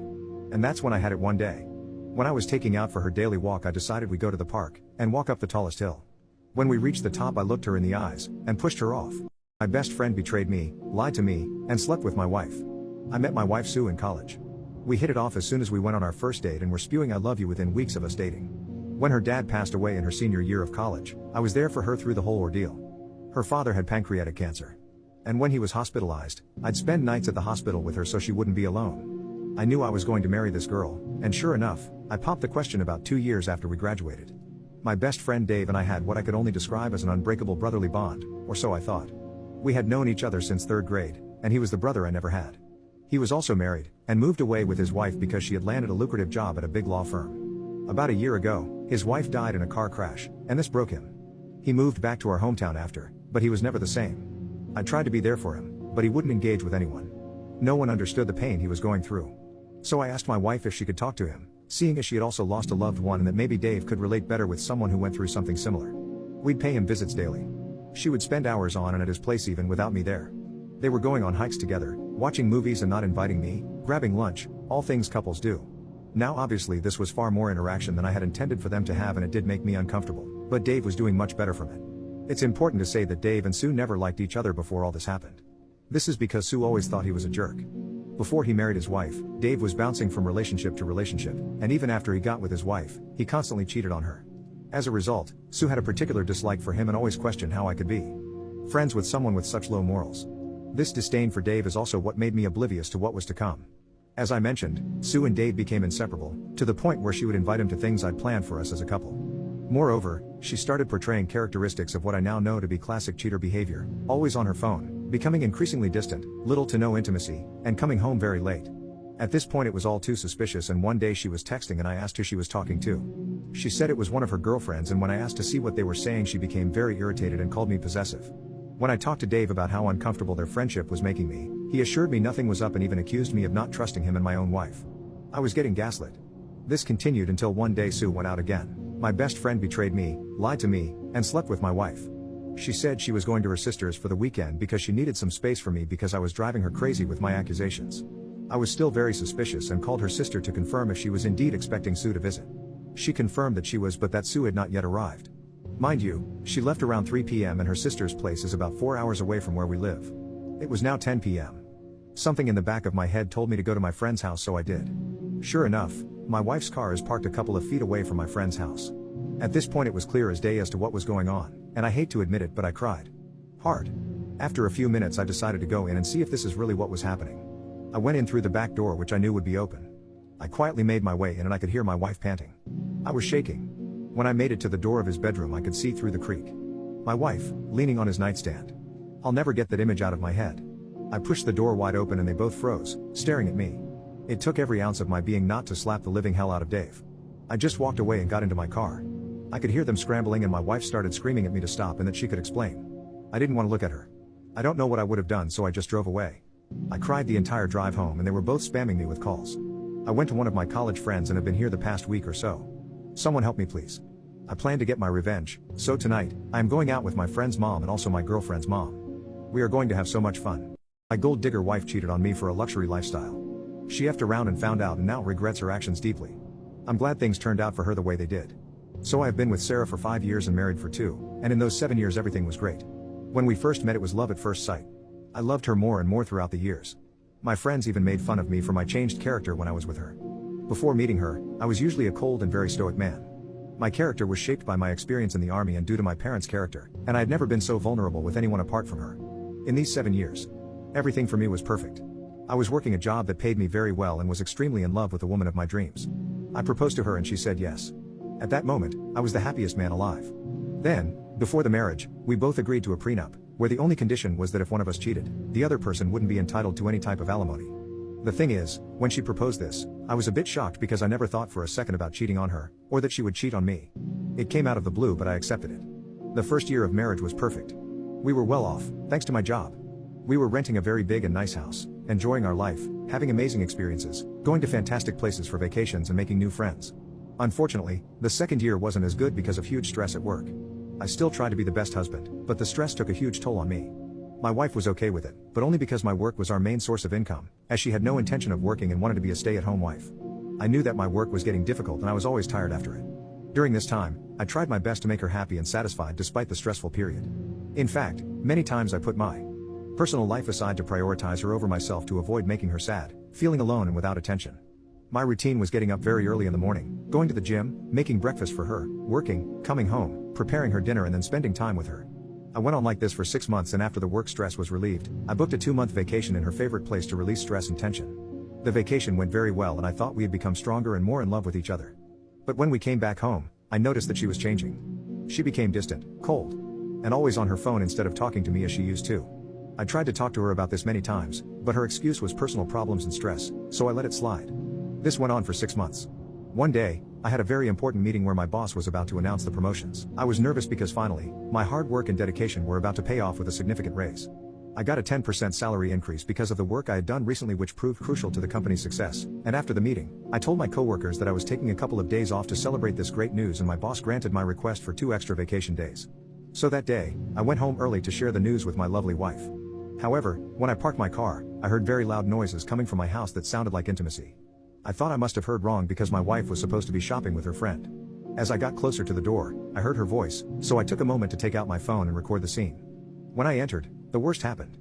And that's when I had it one day. When I was taking out for her daily walk, I decided we go to the park and walk up the tallest hill. When we reached the top, I looked her in the eyes and pushed her off. My best friend betrayed me, lied to me, and slept with my wife. I met my wife Sue in college. We hit it off as soon as we went on our first date and were spewing I love you within weeks of us dating. When her dad passed away in her senior year of college, I was there for her through the whole ordeal. Her father had pancreatic cancer. And when he was hospitalized, I'd spend nights at the hospital with her so she wouldn't be alone. I knew I was going to marry this girl, and sure enough, I popped the question about 2 years after we graduated. My best friend Dave and I had what I could only describe as an unbreakable brotherly bond, or so I thought. We had known each other since 3rd grade, and he was the brother I never had. He was also married, and moved away with his wife because she had landed a lucrative job at a big law firm. About a year ago, his wife died in a car crash, and this broke him. He moved back to our hometown after, but he was never the same. I tried to be there for him, but he wouldn't engage with anyone. No one understood the pain he was going through. So I asked my wife if she could talk to him, seeing as she had also lost a loved one and that maybe Dave could relate better with someone who went through something similar. We'd pay him visits daily. She would spend hours on and at his place even without me there. They were going on hikes together, watching movies and not inviting me, grabbing lunch, all things couples do. Now obviously this was far more interaction than I had intended for them to have and it did make me uncomfortable, but Dave was doing much better from it. It's important to say that Dave and Sue never liked each other before all this happened. This is because Sue always thought he was a jerk. Before he married his wife, Dave was bouncing from relationship to relationship, and even after he got with his wife, he constantly cheated on her. As a result, Sue had a particular dislike for him and always questioned how I could be friends with someone with such low morals. This disdain for Dave is also what made me oblivious to what was to come. As I mentioned, Sue and Dave became inseparable, to the point where she would invite him to things I'd planned for us as a couple. Moreover, she started portraying characteristics of what I now know to be classic cheater behavior, always on her phone, becoming increasingly distant, little to no intimacy, and coming home very late. At this point it was all too suspicious and one day she was texting and I asked who she was talking to. She said it was one of her girlfriends and when I asked to see what they were saying she became very irritated and called me possessive. When I talked to Dave about how uncomfortable their friendship was making me, he assured me nothing was up and even accused me of not trusting him and my own wife. I was getting gaslit. This continued until one day Sue went out again. My best friend betrayed me, lied to me, and slept with my wife. She said she was going to her sister's for the weekend because she needed some space from me because I was driving her crazy with my accusations. I was still very suspicious and called her sister to confirm if she was indeed expecting Sue to visit. She confirmed that she was but that Sue had not yet arrived. Mind you, she left around 3 p.m. and her sister's place is about 4 hours away from where we live. It was now 10 p.m. Something in the back of my head told me to go to my friend's house so I did. Sure enough, my wife's car is parked a couple of feet away from my friend's house. At this point it was clear as day as to what was going on, and I hate to admit it but I cried. Hard. After a few minutes I decided to go in and see if this is really what was happening. I went in through the back door which I knew would be open. I quietly made my way in and I could hear my wife panting. I was shaking. When I made it to the door of his bedroom I could see through the creak. My wife, leaning on his nightstand. I'll never get that image out of my head. I pushed the door wide open and they both froze, staring at me. It took every ounce of my being not to slap the living hell out of Dave. I just walked away and got into my car. I could hear them scrambling and my wife started screaming at me to stop and that she could explain. I didn't want to look at her. I don't know what I would have done so I just drove away. I cried the entire drive home and they were both spamming me with calls. I went to one of my college friends and have been here the past week or so. Someone help me please. I plan to get my revenge, so tonight, I am going out with my friend's mom and also my girlfriend's mom. We are going to have so much fun. My gold digger wife cheated on me for a luxury lifestyle. She effed around and found out and now regrets her actions deeply. I'm glad things turned out for her the way they did. So I have been with Sarah for 5 years and married for 2, and in those 7 years everything was great. When we first met it was love at first sight. I loved her more and more throughout the years. My friends even made fun of me for my changed character when I was with her. Before meeting her, I was usually a cold and very stoic man. My character was shaped by my experience in the army and due to my parents' character, and I had never been so vulnerable with anyone apart from her. In these 7 years, everything for me was perfect. I was working a job that paid me very well and was extremely in love with the woman of my dreams. I proposed to her and she said yes. At that moment, I was the happiest man alive. Then, before the marriage, we both agreed to a prenup, where the only condition was that if one of us cheated, the other person wouldn't be entitled to any type of alimony. The thing is, when she proposed this, I was a bit shocked because I never thought for a second about cheating on her, or that she would cheat on me. It came out of the blue but I accepted it. The first year of marriage was perfect. We were well off, thanks to my job. We were renting a very big and nice house, enjoying our life, having amazing experiences, going to fantastic places for vacations and making new friends. Unfortunately, the second year wasn't as good because of huge stress at work. I still tried to be the best husband, but the stress took a huge toll on me. My wife was okay with it, but only because my work was our main source of income, as she had no intention of working and wanted to be a stay-at-home wife. I knew that my work was getting difficult and I was always tired after it. During this time, I tried my best to make her happy and satisfied despite the stressful period. In fact, many times I put my personal life aside to prioritize her over myself to avoid making her sad, feeling alone and without attention. My routine was getting up very early in the morning, going to the gym, making breakfast for her, working, coming home, preparing her dinner and then spending time with her. I went on like this for 6 months and after the work stress was relieved, I booked a 2-month vacation in her favorite place to release stress and tension. The vacation went very well and I thought we had become stronger and more in love with each other. But when we came back home, I noticed that she was changing. She became distant, cold, and always on her phone instead of talking to me as she used to. I tried to talk to her about this many times, but her excuse was personal problems and stress, so I let it slide. This went on for 6 months. One day, I had a very important meeting where my boss was about to announce the promotions. I was nervous because finally, my hard work and dedication were about to pay off with a significant raise. I got a 10% salary increase because of the work I had done recently, which proved crucial to the company's success. And after the meeting, I told my coworkers that I was taking a couple of days off to celebrate this great news, and my boss granted my request for 2 extra vacation days. So that day, I went home early to share the news with my lovely wife. However, when I parked my car, I heard very loud noises coming from my house that sounded like intimacy. I thought I must have heard wrong because my wife was supposed to be shopping with her friend. As I got closer to the door, I heard her voice, so I took a moment to take out my phone and record the scene. When I entered, the worst happened.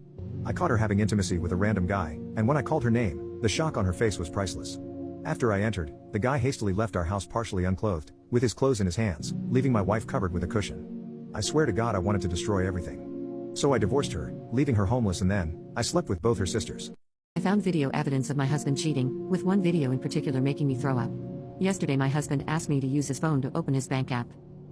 I caught her having intimacy with a random guy, and when I called her name, the shock on her face was priceless. After I entered, the guy hastily left our house partially unclothed, with his clothes in his hands, leaving my wife covered with a cushion. I swear to God I wanted to destroy everything. So I divorced her, leaving her homeless, and then, I slept with both her sisters. I found video evidence of my husband cheating, with one video in particular making me throw up. Yesterday my husband asked me to use his phone to open his bank app.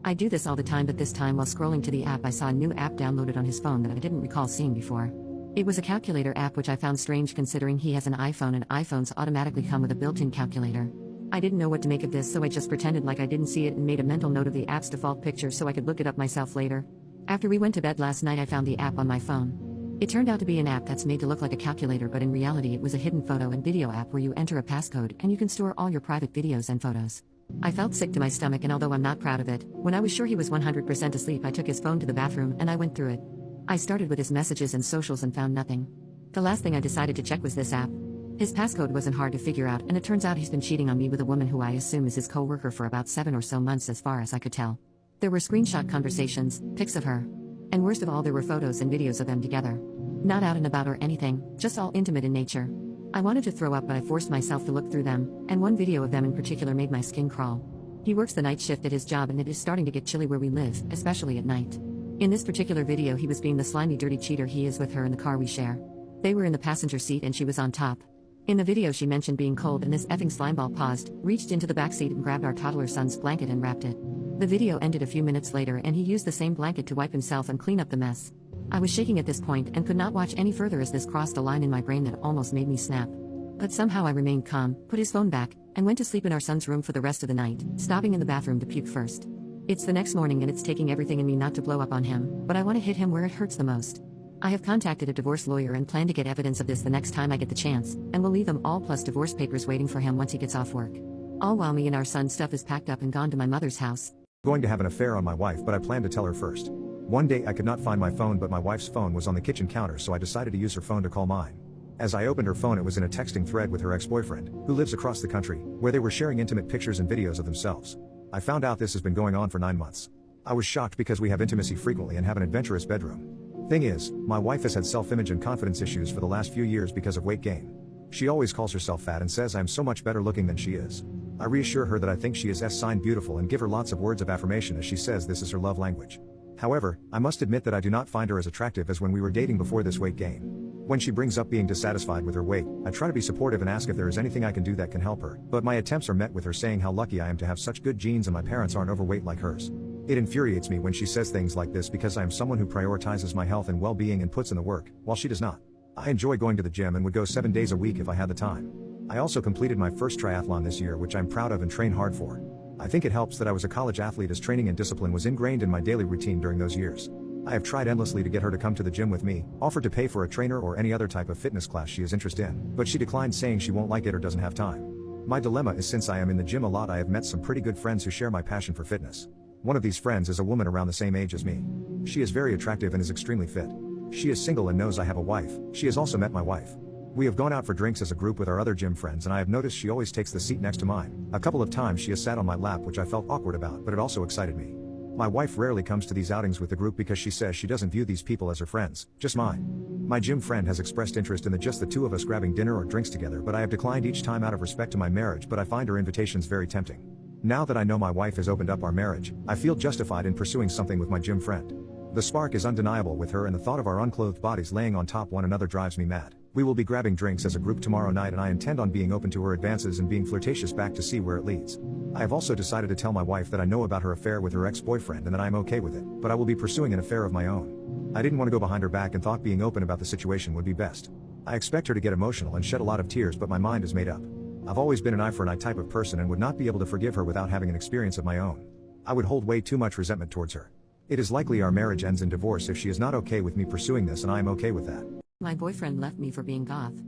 I do this all the time, but this time while scrolling to the app I saw a new app downloaded on his phone that I didn't recall seeing before. It was a calculator app, which I found strange considering he has an iPhone and iPhones automatically come with a built-in calculator. I didn't know what to make of this, so I just pretended like I didn't see it and made a mental note of the app's default picture so I could look it up myself later. After we went to bed last night I found the app on my phone. It turned out to be an app that's made to look like a calculator, but in reality it was a hidden photo and video app where you enter a passcode and you can store all your private videos and photos. I felt sick to my stomach, and although I'm not proud of it, when I was sure he was 100% asleep I took his phone to the bathroom and I went through it. I started with his messages and socials and found nothing. The last thing I decided to check was this app. His passcode wasn't hard to figure out, and it turns out he's been cheating on me with a woman who I assume is his co-worker for about 7 or so months as far as I could tell. There were screenshot conversations, pics of her. And worst of all, there were photos and videos of them together. Not out and about or anything, just all intimate in nature. I wanted to throw up, but I forced myself to look through them, and one video of them in particular made my skin crawl. He works the night shift at his job, and it is starting to get chilly where we live, especially at night. In this particular video he was being the slimy dirty cheater he is with her in the car we share. They were in the passenger seat and she was on top. In the video she mentioned being cold, and this effing slimeball paused, reached into the backseat and grabbed our toddler son's blanket and wrapped it. The video ended a few minutes later and he used the same blanket to wipe himself and clean up the mess. I was shaking at this point and could not watch any further as this crossed a line in my brain that almost made me snap. But somehow I remained calm, put his phone back, and went to sleep in our son's room for the rest of the night, stopping in the bathroom to puke first. It's the next morning and it's taking everything in me not to blow up on him, but I want to hit him where it hurts the most. I have contacted a divorce lawyer and plan to get evidence of this the next time I get the chance, and will leave them all plus divorce papers waiting for him once he gets off work. All while me and our son's stuff is packed up and gone to my mother's house. Going to have an affair on my wife, but I planned to tell her first. One day I could not find my phone, but my wife's phone was on the kitchen counter, so I decided to use her phone to call mine. As I opened her phone, it was in a texting thread with her ex-boyfriend, who lives across the country, where they were sharing intimate pictures and videos of themselves. I found out this has been going on for 9 months. I was shocked because we have intimacy frequently and have an adventurous bedroom. Thing is, my wife has had self-image and confidence issues for the last few years because of weight gain. She always calls herself fat and says I'm so much better looking than she is. I reassure her that I think she is S-sign beautiful and give her lots of words of affirmation as she says this is her love language. However, I must admit that I do not find her as attractive as when we were dating before this weight gain. When she brings up being dissatisfied with her weight, I try to be supportive and ask if there is anything I can do that can help her, but my attempts are met with her saying how lucky I am to have such good genes and my parents aren't overweight like hers. It infuriates me when she says things like this because I am someone who prioritizes my health and well-being and puts in the work, while she does not. I enjoy going to the gym and would go 7 days a week if I had the time. I also completed my first triathlon this year, which I'm proud of and train hard for. I think it helps that I was a college athlete, as training and discipline was ingrained in my daily routine during those years. I have tried endlessly to get her to come to the gym with me, offered to pay for a trainer or any other type of fitness class she is interested in, but she declined, saying she won't like it or doesn't have time. My dilemma is, since I am in the gym a lot, I have met some pretty good friends who share my passion for fitness. One of these friends is a woman around the same age as me. She is very attractive and is extremely fit. She is single and knows I have a wife. She has also met my wife. We have gone out for drinks as a group with our other gym friends, and I have noticed she always takes the seat next to mine. A couple of times she has sat on my lap, which I felt awkward about, but it also excited me. My wife rarely comes to these outings with the group because she says she doesn't view these people as her friends, just mine. My gym friend has expressed interest in just the two of us grabbing dinner or drinks together, but I have declined each time out of respect to my marriage, but I find her invitations very tempting. Now that I know my wife has opened up our marriage, I feel justified in pursuing something with my gym friend. The spark is undeniable with her, and the thought of our unclothed bodies laying on top one another drives me mad. We will be grabbing drinks as a group tomorrow night and I intend on being open to her advances and being flirtatious back to see where it leads. I have also decided to tell my wife that I know about her affair with her ex-boyfriend and that I am okay with it, but I will be pursuing an affair of my own. I didn't want to go behind her back and thought being open about the situation would be best. I expect her to get emotional and shed a lot of tears, but my mind is made up. I've always been an eye for an eye type of person and would not be able to forgive her without having an experience of my own. I would hold way too much resentment towards her. It is likely our marriage ends in divorce if she is not okay with me pursuing this, and I am okay with that. My boyfriend left me for being goth.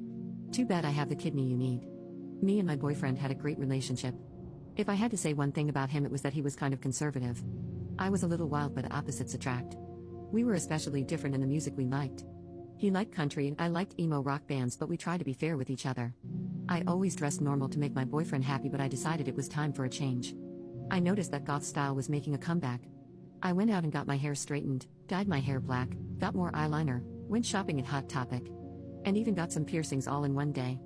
Too bad I have the kidney you need. Me and my boyfriend had a great relationship. If I had to say one thing about him, it was that he was kind of conservative. I was a little wild, but opposites attract. We were especially different in the music we liked. He liked country and I liked emo rock bands, but we tried to be fair with each other. I always dressed normal to make my boyfriend happy, but I decided it was time for a change. I noticed that goth style was making a comeback. I went out and got my hair straightened, dyed my hair black, got more eyeliner, went shopping at Hot Topic, and even got some piercings all in one day.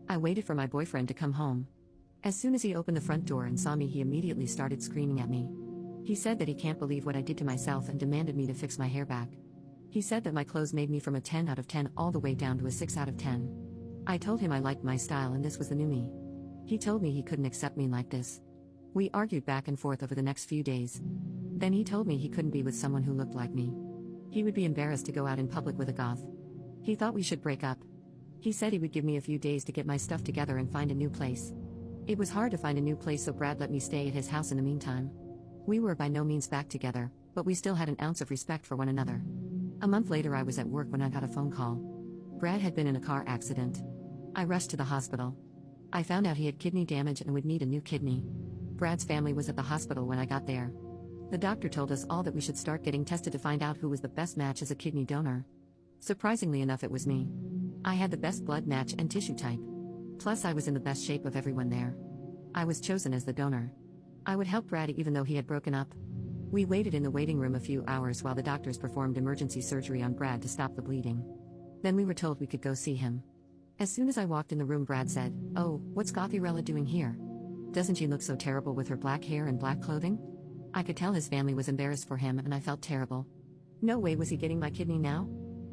I waited for my boyfriend to come home. As soon as he opened the front door and saw me, he immediately started screaming at me. He said that he can't believe what I did to myself and demanded me to fix my hair back. He said that my clothes made me from a 10 out of 10 all the way down to a 6 out of 10. I told him I liked my style and this was the new me. He told me he couldn't accept me like this. We argued back and forth over the next few days. Then he told me he couldn't be with someone who looked like me. He would be embarrassed to go out in public with a goth. He thought we should break up. He said he would give me a few days to get my stuff together and find a new place. It was hard to find a new place, so Brad let me stay at his house in the meantime. We were by no means back together, but we still had an ounce of respect for one another. A month later, I was at work when I got a phone call. Brad had been in a car accident. I rushed to the hospital. I found out he had kidney damage and would need a new kidney. Brad's family was at the hospital when I got there. The doctor told us all that we should start getting tested to find out who was the best match as a kidney donor. Surprisingly enough, it was me. I had the best blood match and tissue type. Plus, I was in the best shape of everyone there. I was chosen as the donor. I would help Brad even though he had broken up. We waited in the waiting room a few hours while the doctors performed emergency surgery on Brad to stop the bleeding. Then we were told we could go see him. As soon as I walked in the room, Brad said, "Oh, what's Gothirella doing here? Doesn't she look so terrible with her black hair and black clothing?" I could tell his family was embarrassed for him and I felt terrible. No way was he getting my kidney now?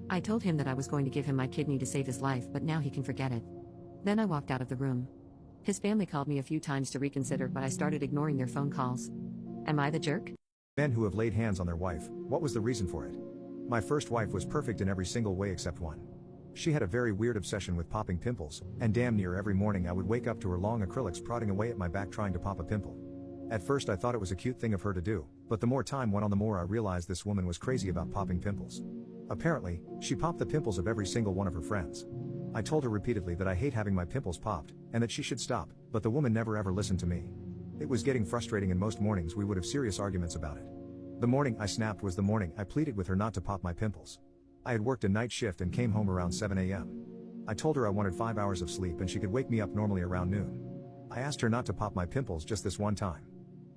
I told him that I was going to give him my kidney to save his life, but now he can forget it. Then I walked out of the room. His family called me a few times to reconsider, but I started ignoring their phone calls. Am I the jerk? Men who have laid hands on their wife, what was the reason for it? My first wife was perfect in every single way except one. She had a very weird obsession with popping pimples, and damn near every morning I would wake up to her long acrylics prodding away at my back trying to pop a pimple. At first I thought it was a cute thing of her to do, but the more time went on the more I realized this woman was crazy about popping pimples. Apparently, she popped the pimples of every single one of her friends. I told her repeatedly that I hate having my pimples popped, and that she should stop, but the woman never ever listened to me. It was getting frustrating and most mornings we would have serious arguments about it. The morning I snapped was the morning I pleaded with her not to pop my pimples. I had worked a night shift and came home around 7 a.m. I told her I wanted 5 hours of sleep and she could wake me up normally around noon. I asked her not to pop my pimples just this one time.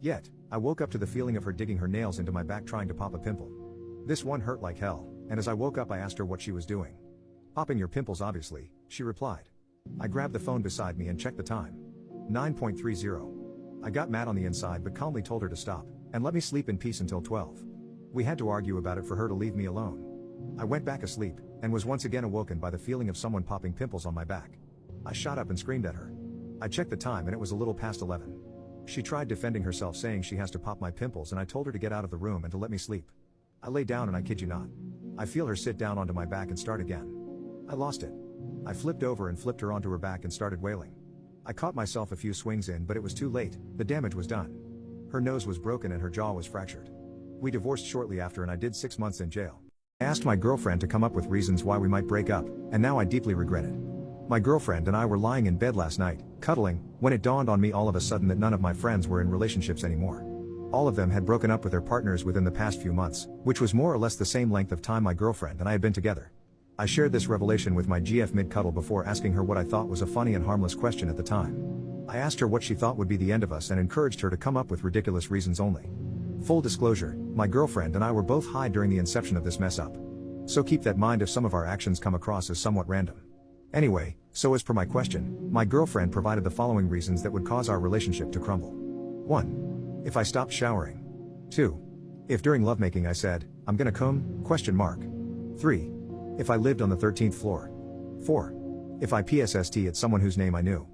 Yet, I woke up to the feeling of her digging her nails into my back trying to pop a pimple. This one hurt like hell, and as I woke up I asked her what she was doing. "Popping your pimples obviously," she replied. I grabbed the phone beside me and checked the time. 9:30. I got mad on the inside but calmly told her to stop, and let me sleep in peace until 12. We had to argue about it for her to leave me alone. I went back asleep, and was once again awoken by the feeling of someone popping pimples on my back. I shot up and screamed at her. I checked the time and it was a little past 11. She tried defending herself saying she has to pop my pimples and I told her to get out of the room and to let me sleep. I lay down and I kid you not, I feel her sit down onto my back and start again. I lost it. I flipped over and flipped her onto her back and started wailing. I caught myself a few swings in but it was too late, the damage was done. Her nose was broken and her jaw was fractured. We divorced shortly after and I did 6 months in jail. I asked my girlfriend to come up with reasons why we might break up, and now I deeply regret it. My girlfriend and I were lying in bed last night, cuddling, when it dawned on me all of a sudden that none of my friends were in relationships anymore. All of them had broken up with their partners within the past few months, which was more or less the same length of time my girlfriend and I had been together. I shared this revelation with my GF mid-cuddle before asking her what I thought was a funny and harmless question at the time. I asked her what she thought would be the end of us and encouraged her to come up with ridiculous reasons only. Full disclosure, my girlfriend and I were both high during the inception of this mess up. So keep that in mind if some of our actions come across as somewhat random. Anyway, so as per my question, my girlfriend provided the following reasons that would cause our relationship to crumble. 1. If I stopped showering. 2. If during lovemaking I said, "I'm gonna come?" 3. If I lived on the 13th floor. 4. If I PSST at someone whose name I knew.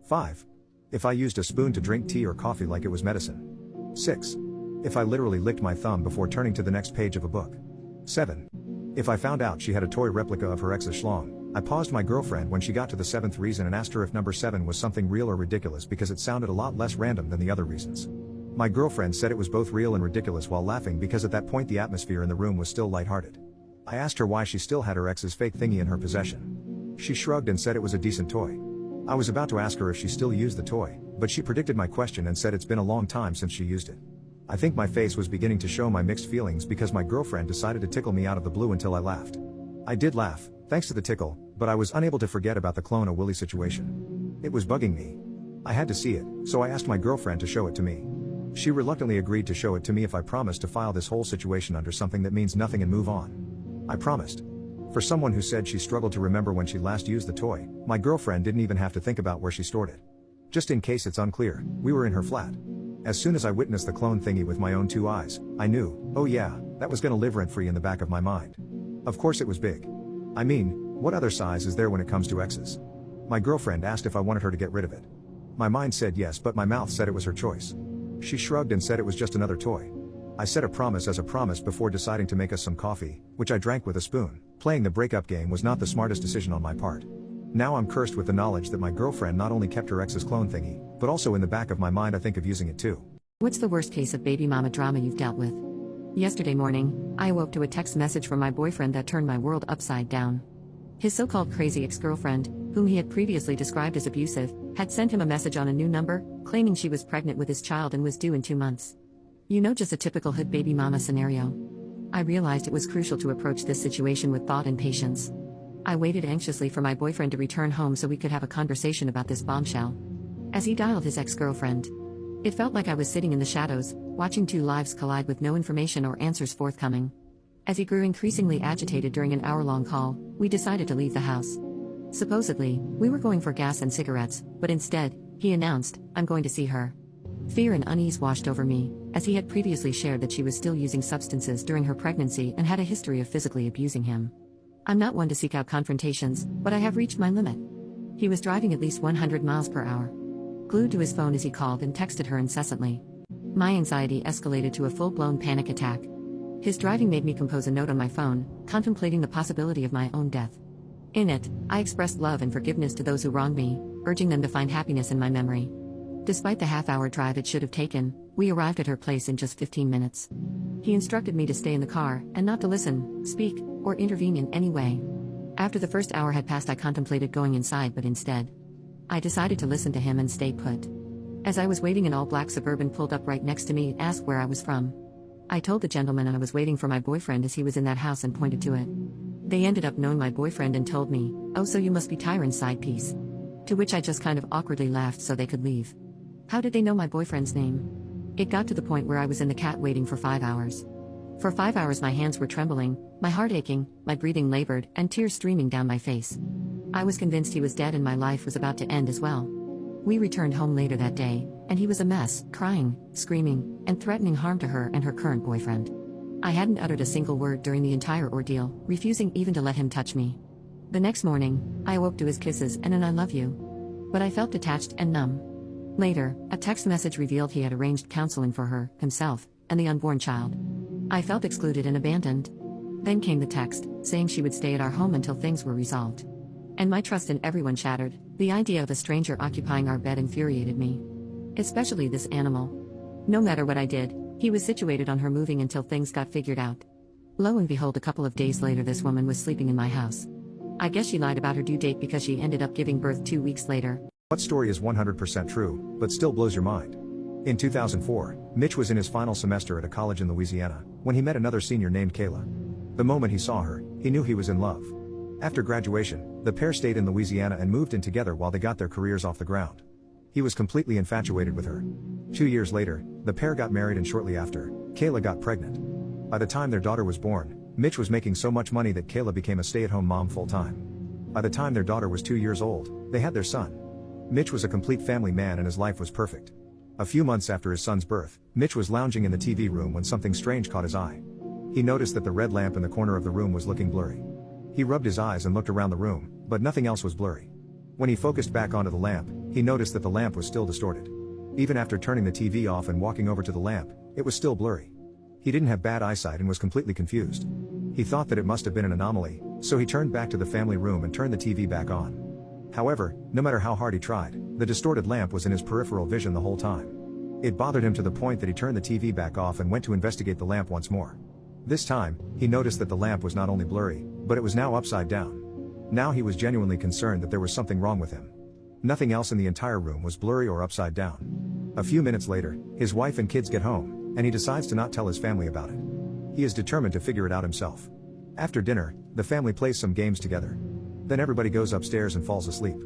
5. If I used a spoon to drink tea or coffee like it was medicine. 6. If I literally licked my thumb before turning to the next page of a book. 7. If I found out she had a toy replica of her ex's schlong. I paused my girlfriend when she got to the 7th reason and asked her if number 7 was something real or ridiculous because it sounded a lot less random than the other reasons. My girlfriend said it was both real and ridiculous while laughing because at that point the atmosphere in the room was still lighthearted. I asked her why she still had her ex's fake thingy in her possession. She shrugged and said it was a decent toy. I was about to ask her if she still used the toy, but she predicted my question and said it's been a long time since she used it. I think my face was beginning to show my mixed feelings because my girlfriend decided to tickle me out of the blue until I laughed. I did laugh, thanks to the tickle, but I was unable to forget about the Clone a Willy situation. It was bugging me. I had to see it, so I asked my girlfriend to show it to me. She reluctantly agreed to show it to me if I promised to file this whole situation under something that means nothing and move on. I promised. For someone who said she struggled to remember when she last used the toy, my girlfriend didn't even have to think about where she stored it. Just in case it's unclear, we were in her flat. As soon as I witnessed the clone thingy with my own 2 eyes, I knew, oh yeah, that was gonna live rent-free in the back of my mind. Of course it was big. I mean, what other size is there when it comes to exes? My girlfriend asked if I wanted her to get rid of it. My mind said yes, but my mouth said it was her choice. She shrugged and said it was just another toy. I said a promise as a promise before deciding to make us some coffee, which I drank with a spoon. Playing the breakup game was not the smartest decision on my part. Now I'm cursed with the knowledge that my girlfriend not only kept her ex's clone thingy, but also in the back of my mind I think of using it too. What's the worst case of baby mama drama you've dealt with? Yesterday morning, I awoke to a text message from my boyfriend that turned my world upside down. His so-called crazy ex-girlfriend, whom he had previously described as abusive, had sent him a message on a new number, claiming she was pregnant with his child and was due in 2 months. You know, just a typical hood baby mama scenario. I realized it was crucial to approach this situation with thought and patience. I waited anxiously for my boyfriend to return home so we could have a conversation about this bombshell. As he dialed his ex-girlfriend, it felt like I was sitting in the shadows, watching 2 lives collide with no information or answers forthcoming. As he grew increasingly agitated during an hour-long call, we decided to leave the house. Supposedly, we were going for gas and cigarettes, but instead, he announced, "I'm going to see her." Fear and unease washed over me, as he had previously shared that she was still using substances during her pregnancy and had a history of physically abusing him. I'm not one to seek out confrontations, but I have reached my limit. He was driving at least 100 miles per hour. Glued to his phone as he called and texted her incessantly. My anxiety escalated to a full-blown panic attack. His driving made me compose a note on my phone, contemplating the possibility of my own death. In it, I expressed love and forgiveness to those who wronged me, urging them to find happiness in my memory. Despite the half-hour drive it should have taken, we arrived at her place in just 15 minutes. He instructed me to stay in the car, and not to listen, speak, or intervene in any way. After the first hour had passed I contemplated going inside, but instead, I decided to listen to him and stay put. As I was waiting, an all-black Suburban pulled up right next to me and asked where I was from. I told the gentleman I was waiting for my boyfriend as he was in that house and pointed to it. They ended up knowing my boyfriend and told me, "Oh, so you must be Tyron's side piece." To which I just kind of awkwardly laughed so they could leave. How did they know my boyfriend's name? It got to the point where I was in the cat waiting for 5 hours. For 5 hours my hands were trembling, my heart aching, my breathing labored, and tears streaming down my face. I was convinced he was dead and my life was about to end as well. We returned home later that day, and he was a mess, crying, screaming, and threatening harm to her and her current boyfriend. I hadn't uttered a single word during the entire ordeal, refusing even to let him touch me. The next morning, I awoke to his kisses and an "I love you." But I felt detached and numb. Later, a text message revealed he had arranged counseling for her, himself, and the unborn child. I felt excluded and abandoned. Then came the text, saying she would stay at our home until things were resolved. And my trust in everyone shattered. The idea of a stranger occupying our bed infuriated me. Especially this animal. No matter what I did, he was situated on her moving until things got figured out. Lo and behold, a couple of days later this woman was sleeping in my house. I guess she lied about her due date because she ended up giving birth 2 weeks later. What story is 100% true, but still blows your mind? In 2004, Mitch was in his final semester at a college in Louisiana, when he met another senior named Kayla. The moment he saw her, he knew he was in love. After graduation, the pair stayed in Louisiana and moved in together while they got their careers off the ground. He was completely infatuated with her. 2 years later, the pair got married and shortly after, Kayla got pregnant. By the time their daughter was born, Mitch was making so much money that Kayla became a stay-at-home mom full-time. By the time their daughter was 2 years old, they had their son. Mitch was a complete family man and his life was perfect. A few months after his son's birth, Mitch was lounging in the TV room when something strange caught his eye. He noticed that the red lamp in the corner of the room was looking blurry. He rubbed his eyes and looked around the room, but nothing else was blurry. When he focused back onto the lamp, he noticed that the lamp was still distorted. Even after turning the TV off and walking over to the lamp, it was still blurry. He didn't have bad eyesight and was completely confused. He thought that it must have been an anomaly, so he turned back to the family room and turned the TV back on. However, no matter how hard he tried, the distorted lamp was in his peripheral vision the whole time. It bothered him to the point that he turned the TV back off and went to investigate the lamp once more. This time, he noticed that the lamp was not only blurry, but it was now upside down. Now he was genuinely concerned that there was something wrong with him. Nothing else in the entire room was blurry or upside down. A few minutes later, his wife and kids get home, and he decides to not tell his family about it. He is determined to figure it out himself. After dinner, the family plays some games together. Then everybody goes upstairs and falls asleep.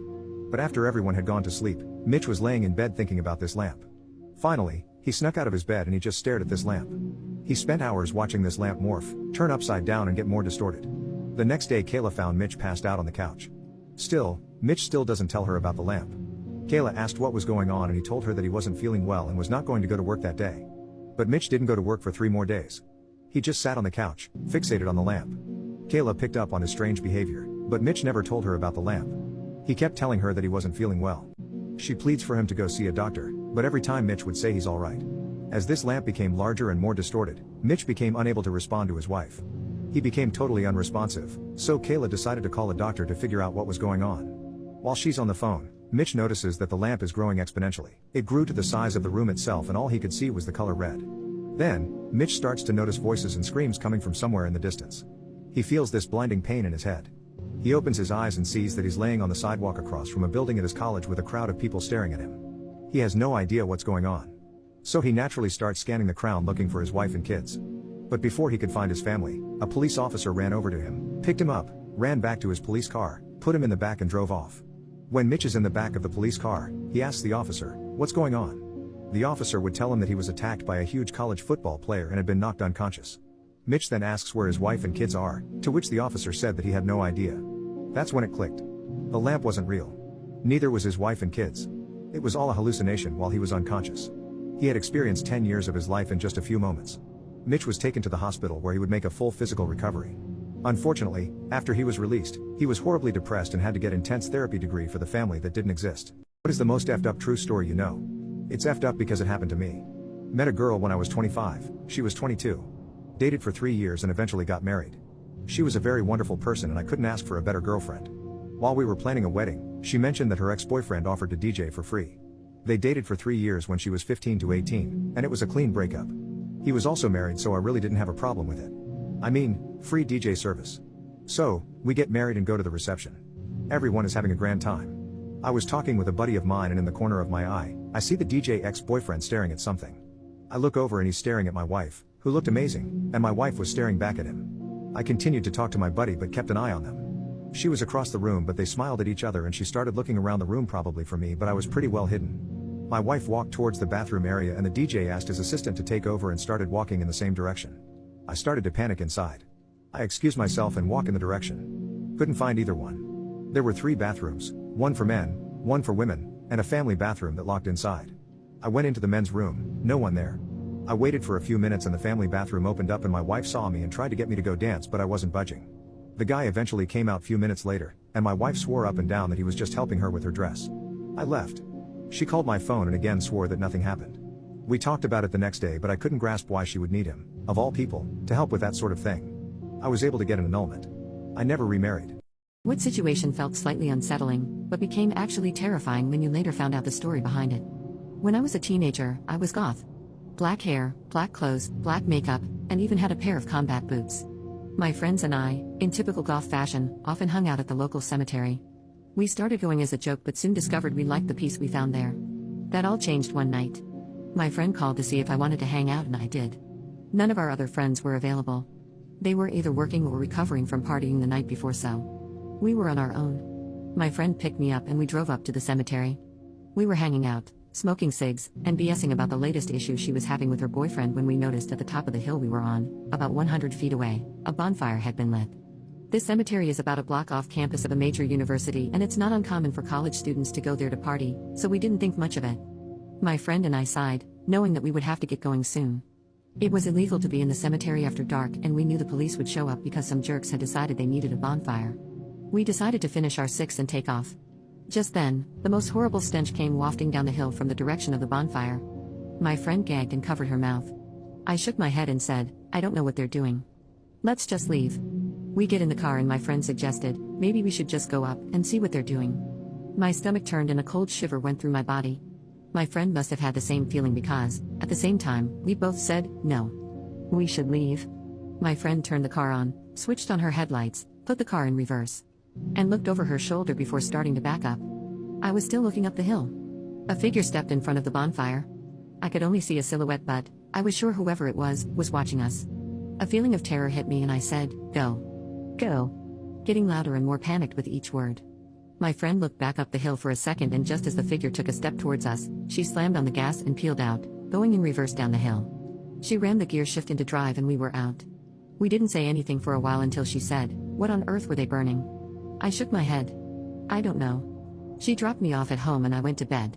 But after everyone had gone to sleep, Mitch was laying in bed thinking about this lamp. Finally, he snuck out of his bed and he just stared at this lamp. He spent hours watching this lamp morph, turn upside down and get more distorted. The next day Kayla found Mitch passed out on the couch. Still, Mitch still doesn't tell her about the lamp. Kayla asked what was going on and he told her that he wasn't feeling well and was not going to go to work that day. But Mitch didn't go to work for 3 more days. He just sat on the couch, fixated on the lamp. Kayla picked up on his strange behavior, but Mitch never told her about the lamp. He kept telling her that he wasn't feeling well. She pleads for him to go see a doctor, but every time Mitch would say he's alright. As this lamp became larger and more distorted, Mitch became unable to respond to his wife. He became totally unresponsive, so Kayla decided to call a doctor to figure out what was going on. While she's on the phone, Mitch notices that the lamp is growing exponentially. It grew to the size of the room itself and all he could see was the color red. Then, Mitch starts to notice voices and screams coming from somewhere in the distance. He feels this blinding pain in his head. He opens his eyes and sees that he's laying on the sidewalk across from a building at his college with a crowd of people staring at him. He has no idea what's going on. So he naturally starts scanning the crowd looking for his wife and kids. But before he could find his family, a police officer ran over to him, picked him up, ran back to his police car, put him in the back and drove off. When Mitch is in the back of the police car, he asks the officer, "What's going on?" The officer would tell him that he was attacked by a huge college football player and had been knocked unconscious. Mitch then asks where his wife and kids are, to which the officer said that he had no idea. That's when it clicked. The lamp wasn't real. Neither was his wife and kids. It was all a hallucination while he was unconscious. He had experienced 10 years of his life in just a few moments. Mitch was taken to the hospital where he would make a full physical recovery. Unfortunately, after he was released, he was horribly depressed and had to get intense therapy degree for the family that didn't exist. What is the most effed up true story you know? It's effed up because it happened to me. Met a girl when I was 25, she was 22. Dated for 3 years and eventually got married. She was a very wonderful person and I couldn't ask for a better girlfriend. While we were planning a wedding, she mentioned that her ex-boyfriend offered to DJ for free. They dated for 3 years when she was 15 to 18, and it was a clean breakup. He was also married so I really didn't have a problem with it. I mean, free DJ service. So, we get married and go to the reception. Everyone is having a grand time. I was talking with a buddy of mine and in the corner of my eye, I see the DJ ex-boyfriend staring at something. I look over and he's staring at my wife, who looked amazing, and my wife was staring back at him. I continued to talk to my buddy but kept an eye on them. She was across the room but they smiled at each other and she started looking around the room probably for me but I was pretty well hidden. My wife walked towards the bathroom area and the DJ asked his assistant to take over and started walking in the same direction. I started to panic inside. I excused myself and walked in the direction. Couldn't find either one. There were 3 bathrooms, one for men, one for women, and a family bathroom that locked inside. I went into the men's room, no one there. I waited for a few minutes and the family bathroom opened up and my wife saw me and tried to get me to go dance but I wasn't budging. The guy eventually came out few minutes later, and my wife swore up and down that he was just helping her with her dress. I left. She called my phone and again swore that nothing happened. We talked about it the next day but I couldn't grasp why she would need him, of all people, to help with that sort of thing. I was able to get an annulment. I never remarried. What situation felt slightly unsettling, but became actually terrifying when you later found out the story behind it? When I was a teenager, I was goth. Black hair, black clothes, black makeup, and even had a pair of combat boots. My friends and I, in typical goth fashion, often hung out at the local cemetery. We started going as a joke but soon discovered we liked the peace we found there. That all changed one night. My friend called to see if I wanted to hang out and I did. None of our other friends were available. They were either working or recovering from partying the night before so. We were on our own. My friend picked me up and we drove up to the cemetery. We were hanging out, smoking cigs, and BSing about the latest issue she was having with her boyfriend when we noticed at the top of the hill we were on, about 100 feet away, a bonfire had been lit. This cemetery is about a block off campus of a major university and it's not uncommon for college students to go there to party, so we didn't think much of it. My friend and I sighed, knowing that we would have to get going soon. It was illegal to be in the cemetery after dark and we knew the police would show up because some jerks had decided they needed a bonfire. We decided to finish our six and take off. Just then, the most horrible stench came wafting down the hill from the direction of the bonfire. My friend gagged and covered her mouth. I shook my head and said, I don't know what they're doing. Let's just leave. We get in the car and my friend suggested, maybe we should just go up and see what they're doing. My stomach turned and a cold shiver went through my body. My friend must have had the same feeling because, at the same time, we both said, no. We should leave. My friend turned the car on, switched on her headlights, put the car in reverse, and looked over her shoulder before starting to back up. I was still looking up the hill. A figure stepped in front of the bonfire. I could only see a silhouette, but I was sure whoever it was watching us. A feeling of terror hit me and I said, go. Go. Getting louder and more panicked with each word. My friend looked back up the hill for a second and just as the figure took a step towards us, she slammed on the gas and peeled out, going in reverse down the hill. She rammed the gear shift into drive and we were out. We didn't say anything for a while until she said, what on earth were they burning? I shook my head. I don't know. She dropped me off at home and I went to bed.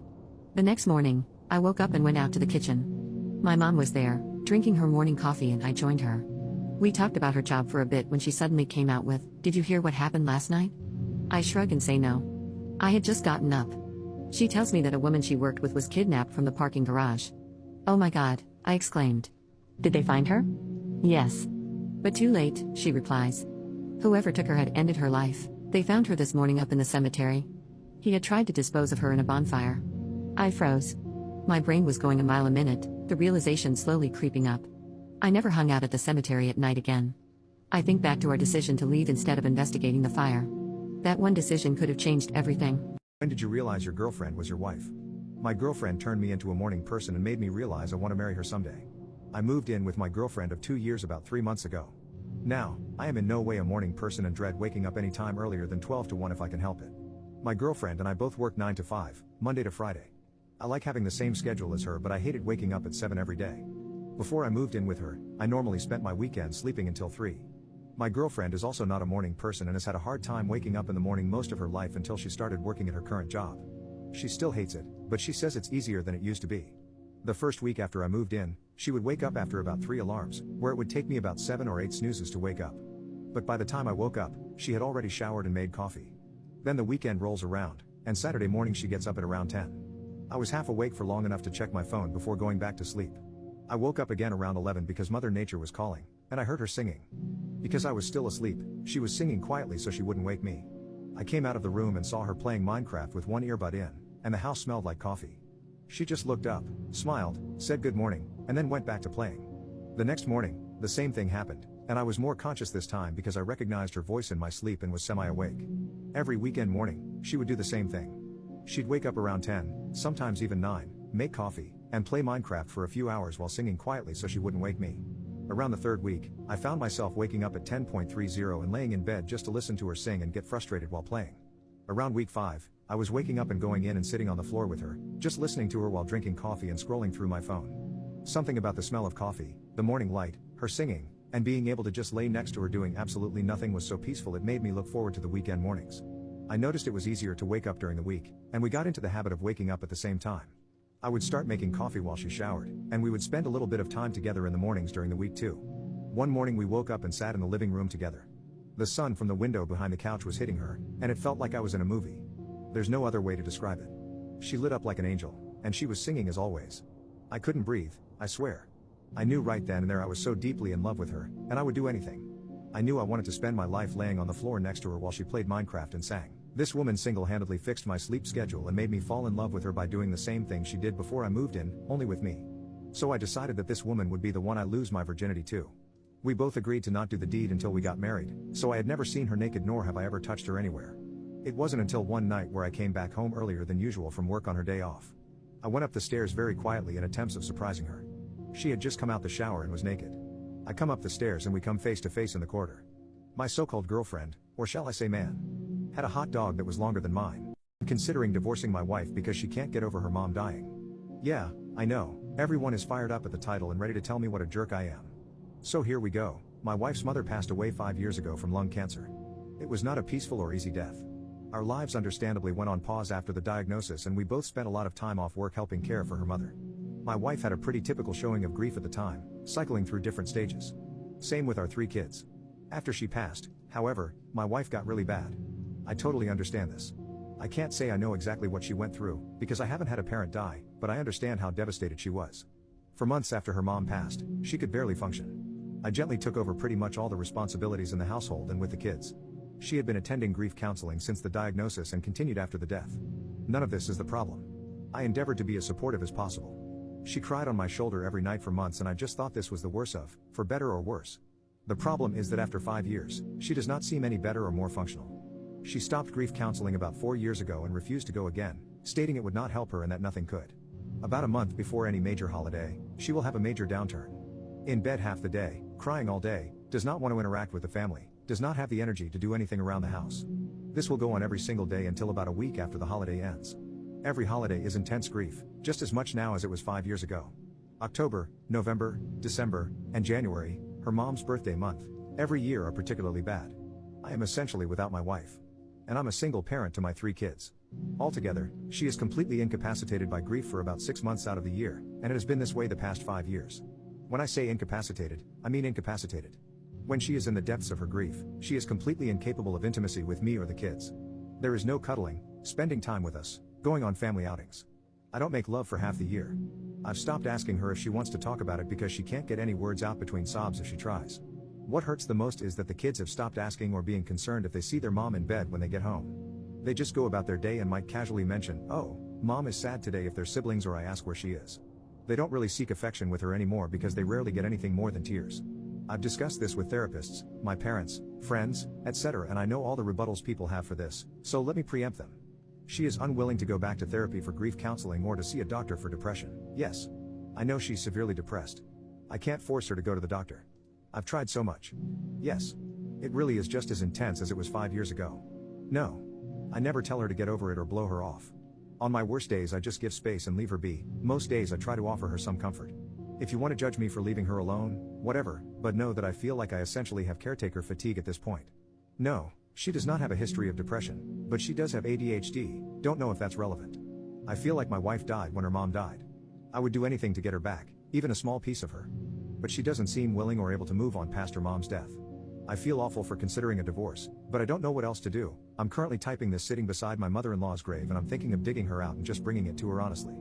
The next morning, I woke up and went out to the kitchen. My mom was there, drinking her morning coffee and I joined her. We talked about her job for a bit when she suddenly came out with, did you hear what happened last night? I shrug and say no. I had just gotten up. She tells me that a woman she worked with was kidnapped from the parking garage. Oh my God, I exclaimed. Did they find her? Yes. But too late, she replies. Whoever took her had ended her life. They found her this morning up in the cemetery. He had tried to dispose of her in a bonfire. I froze. My brain was going a mile a minute, the realization slowly creeping up. I never hung out at the cemetery at night again. I think back to our decision to leave instead of investigating the fire. That one decision could have changed everything. When did you realize your girlfriend was your wife? My girlfriend turned me into a morning person and made me realize I want to marry her someday. I moved in with my girlfriend of 2 years about 3 months ago. Now, I am in no way a morning person and dread waking up any time earlier than 12 to 1 if I can help it. My girlfriend and I both work 9 to 5, Monday to Friday. I like having the same schedule as her, but I hated waking up at 7 every day. Before I moved in with her, I normally spent my weekends sleeping until 3. My girlfriend is also not a morning person and has had a hard time waking up in the morning most of her life until she started working at her current job. She still hates it, but she says it's easier than it used to be. The first week after I moved in, she would wake up after about 3 alarms, where it would take me about 7 or 8 snoozes to wake up. But by the time I woke up, she had already showered and made coffee. Then the weekend rolls around, and Saturday morning she gets up at around 10. I was half awake for long enough to check my phone before going back to sleep. I woke up again around 11 because Mother Nature was calling, and I heard her singing. Because I was still asleep, she was singing quietly so she wouldn't wake me. I came out of the room and saw her playing Minecraft with one earbud in, and the house smelled like coffee. She just looked up, smiled, said good morning, and then went back to playing. The next morning, the same thing happened, and I was more conscious this time because I recognized her voice in my sleep and was semi-awake. Every weekend morning, she would do the same thing. She'd wake up around 10, sometimes even 9, make coffee, and play Minecraft for a few hours while singing quietly so she wouldn't wake me. Around the third week, I found myself waking up at 10:30 and laying in bed just to listen to her sing and get frustrated while playing. Around week 5, I was waking up and going in and sitting on the floor with her, just listening to her while drinking coffee and scrolling through my phone. Something about the smell of coffee, the morning light, her singing, and being able to just lay next to her doing absolutely nothing was so peaceful it made me look forward to the weekend mornings. I noticed it was easier to wake up during the week, and we got into the habit of waking up at the same time. I would start making coffee while she showered, and we would spend a little bit of time together in the mornings during the week too. One morning we woke up and sat in the living room together. The sun from the window behind the couch was hitting her, and it felt like I was in a movie. There's no other way to describe it. She lit up like an angel, and she was singing as always. I couldn't breathe, I swear. I knew right then and there I was so deeply in love with her, and I would do anything. I knew I wanted to spend my life laying on the floor next to her while she played Minecraft and sang. This woman single-handedly fixed my sleep schedule and made me fall in love with her by doing the same thing she did before I moved in, only with me. So I decided that this woman would be the one I lose my virginity to. We both agreed to not do the deed until we got married, so I had never seen her naked nor have I ever touched her anywhere. It wasn't until one night where I came back home earlier than usual from work on her day off. I went up the stairs very quietly in attempts of surprising her. She had just come out the shower and was naked. I come up the stairs and we come face to face in the corridor. My so-called girlfriend, or shall I say man, had a hot dog that was longer than mine. I'm considering divorcing my wife because she can't get over her mom dying. Yeah, I know, everyone is fired up at the title and ready to tell me what a jerk I am. So here we go. My wife's mother passed away 5 years ago from lung cancer. It was not a peaceful or easy death. Our lives understandably went on pause after the diagnosis and we both spent a lot of time off work helping care for her mother. My wife had a pretty typical showing of grief at the time, cycling through different stages. Same with our 3 kids. After she passed, however, my wife got really bad. I totally understand this. I can't say I know exactly what she went through, because I haven't had a parent die, but I understand how devastated she was. For months after her mom passed, she could barely function. I gently took over pretty much all the responsibilities in the household and with the kids. She had been attending grief counseling since the diagnosis and continued after the death. None of this is the problem. I endeavored to be as supportive as possible. She cried on my shoulder every night for months, and I just thought this was the worst of, for better or worse. The problem is that after 5 years, she does not seem any better or more functional. She stopped grief counseling about 4 years ago and refused to go again, stating it would not help her and that nothing could. About a month before any major holiday, she will have a major downturn. In bed half the day, crying all day, does not want to interact with the family, does not have the energy to do anything around the house. This will go on every single day until about a week after the holiday ends. Every holiday is intense grief, just as much now as it was 5 years ago. October, November, December, and January, her mom's birthday month, every year are particularly bad. I am essentially without my wife. And I'm a single parent to my 3 kids. Altogether, she is completely incapacitated by grief for about 6 months out of the year, and it has been this way the past 5 years. When I say incapacitated, I mean incapacitated. When she is in the depths of her grief, she is completely incapable of intimacy with me or the kids. There is no cuddling, spending time with us, going on family outings. I don't make love for half the year. I've stopped asking her if she wants to talk about it because she can't get any words out between sobs if she tries. What hurts the most is that the kids have stopped asking or being concerned if they see their mom in bed when they get home. They just go about their day and might casually mention, "Oh, mom is sad today," if they're siblings, or I ask where she is. They don't really seek affection with her anymore because they rarely get anything more than tears. I've discussed this with therapists, my parents, friends, etc., and I know all the rebuttals people have for this, so let me preempt them. She is unwilling to go back to therapy for grief counseling or to see a doctor for depression. Yes. I know she's severely depressed. I can't force her to go to the doctor. I've tried so much. Yes. It really is just as intense as it was 5 years ago. No. I never tell her to get over it or blow her off. On my worst days I just give space and leave her be. Most days I try to offer her some comfort. If you want to judge me for leaving her alone, whatever, but know that I feel like I essentially have caretaker fatigue at this point. No, she does not have a history of depression, but she does have ADHD, don't know if that's relevant. I feel like my wife died when her mom died. I would do anything to get her back, even a small piece of her. But she doesn't seem willing or able to move on past her mom's death. I feel awful for considering a divorce, but I don't know what else to do. I'm currently typing this sitting beside my mother-in-law's grave, and I'm thinking of digging her out and just bringing it to her honestly.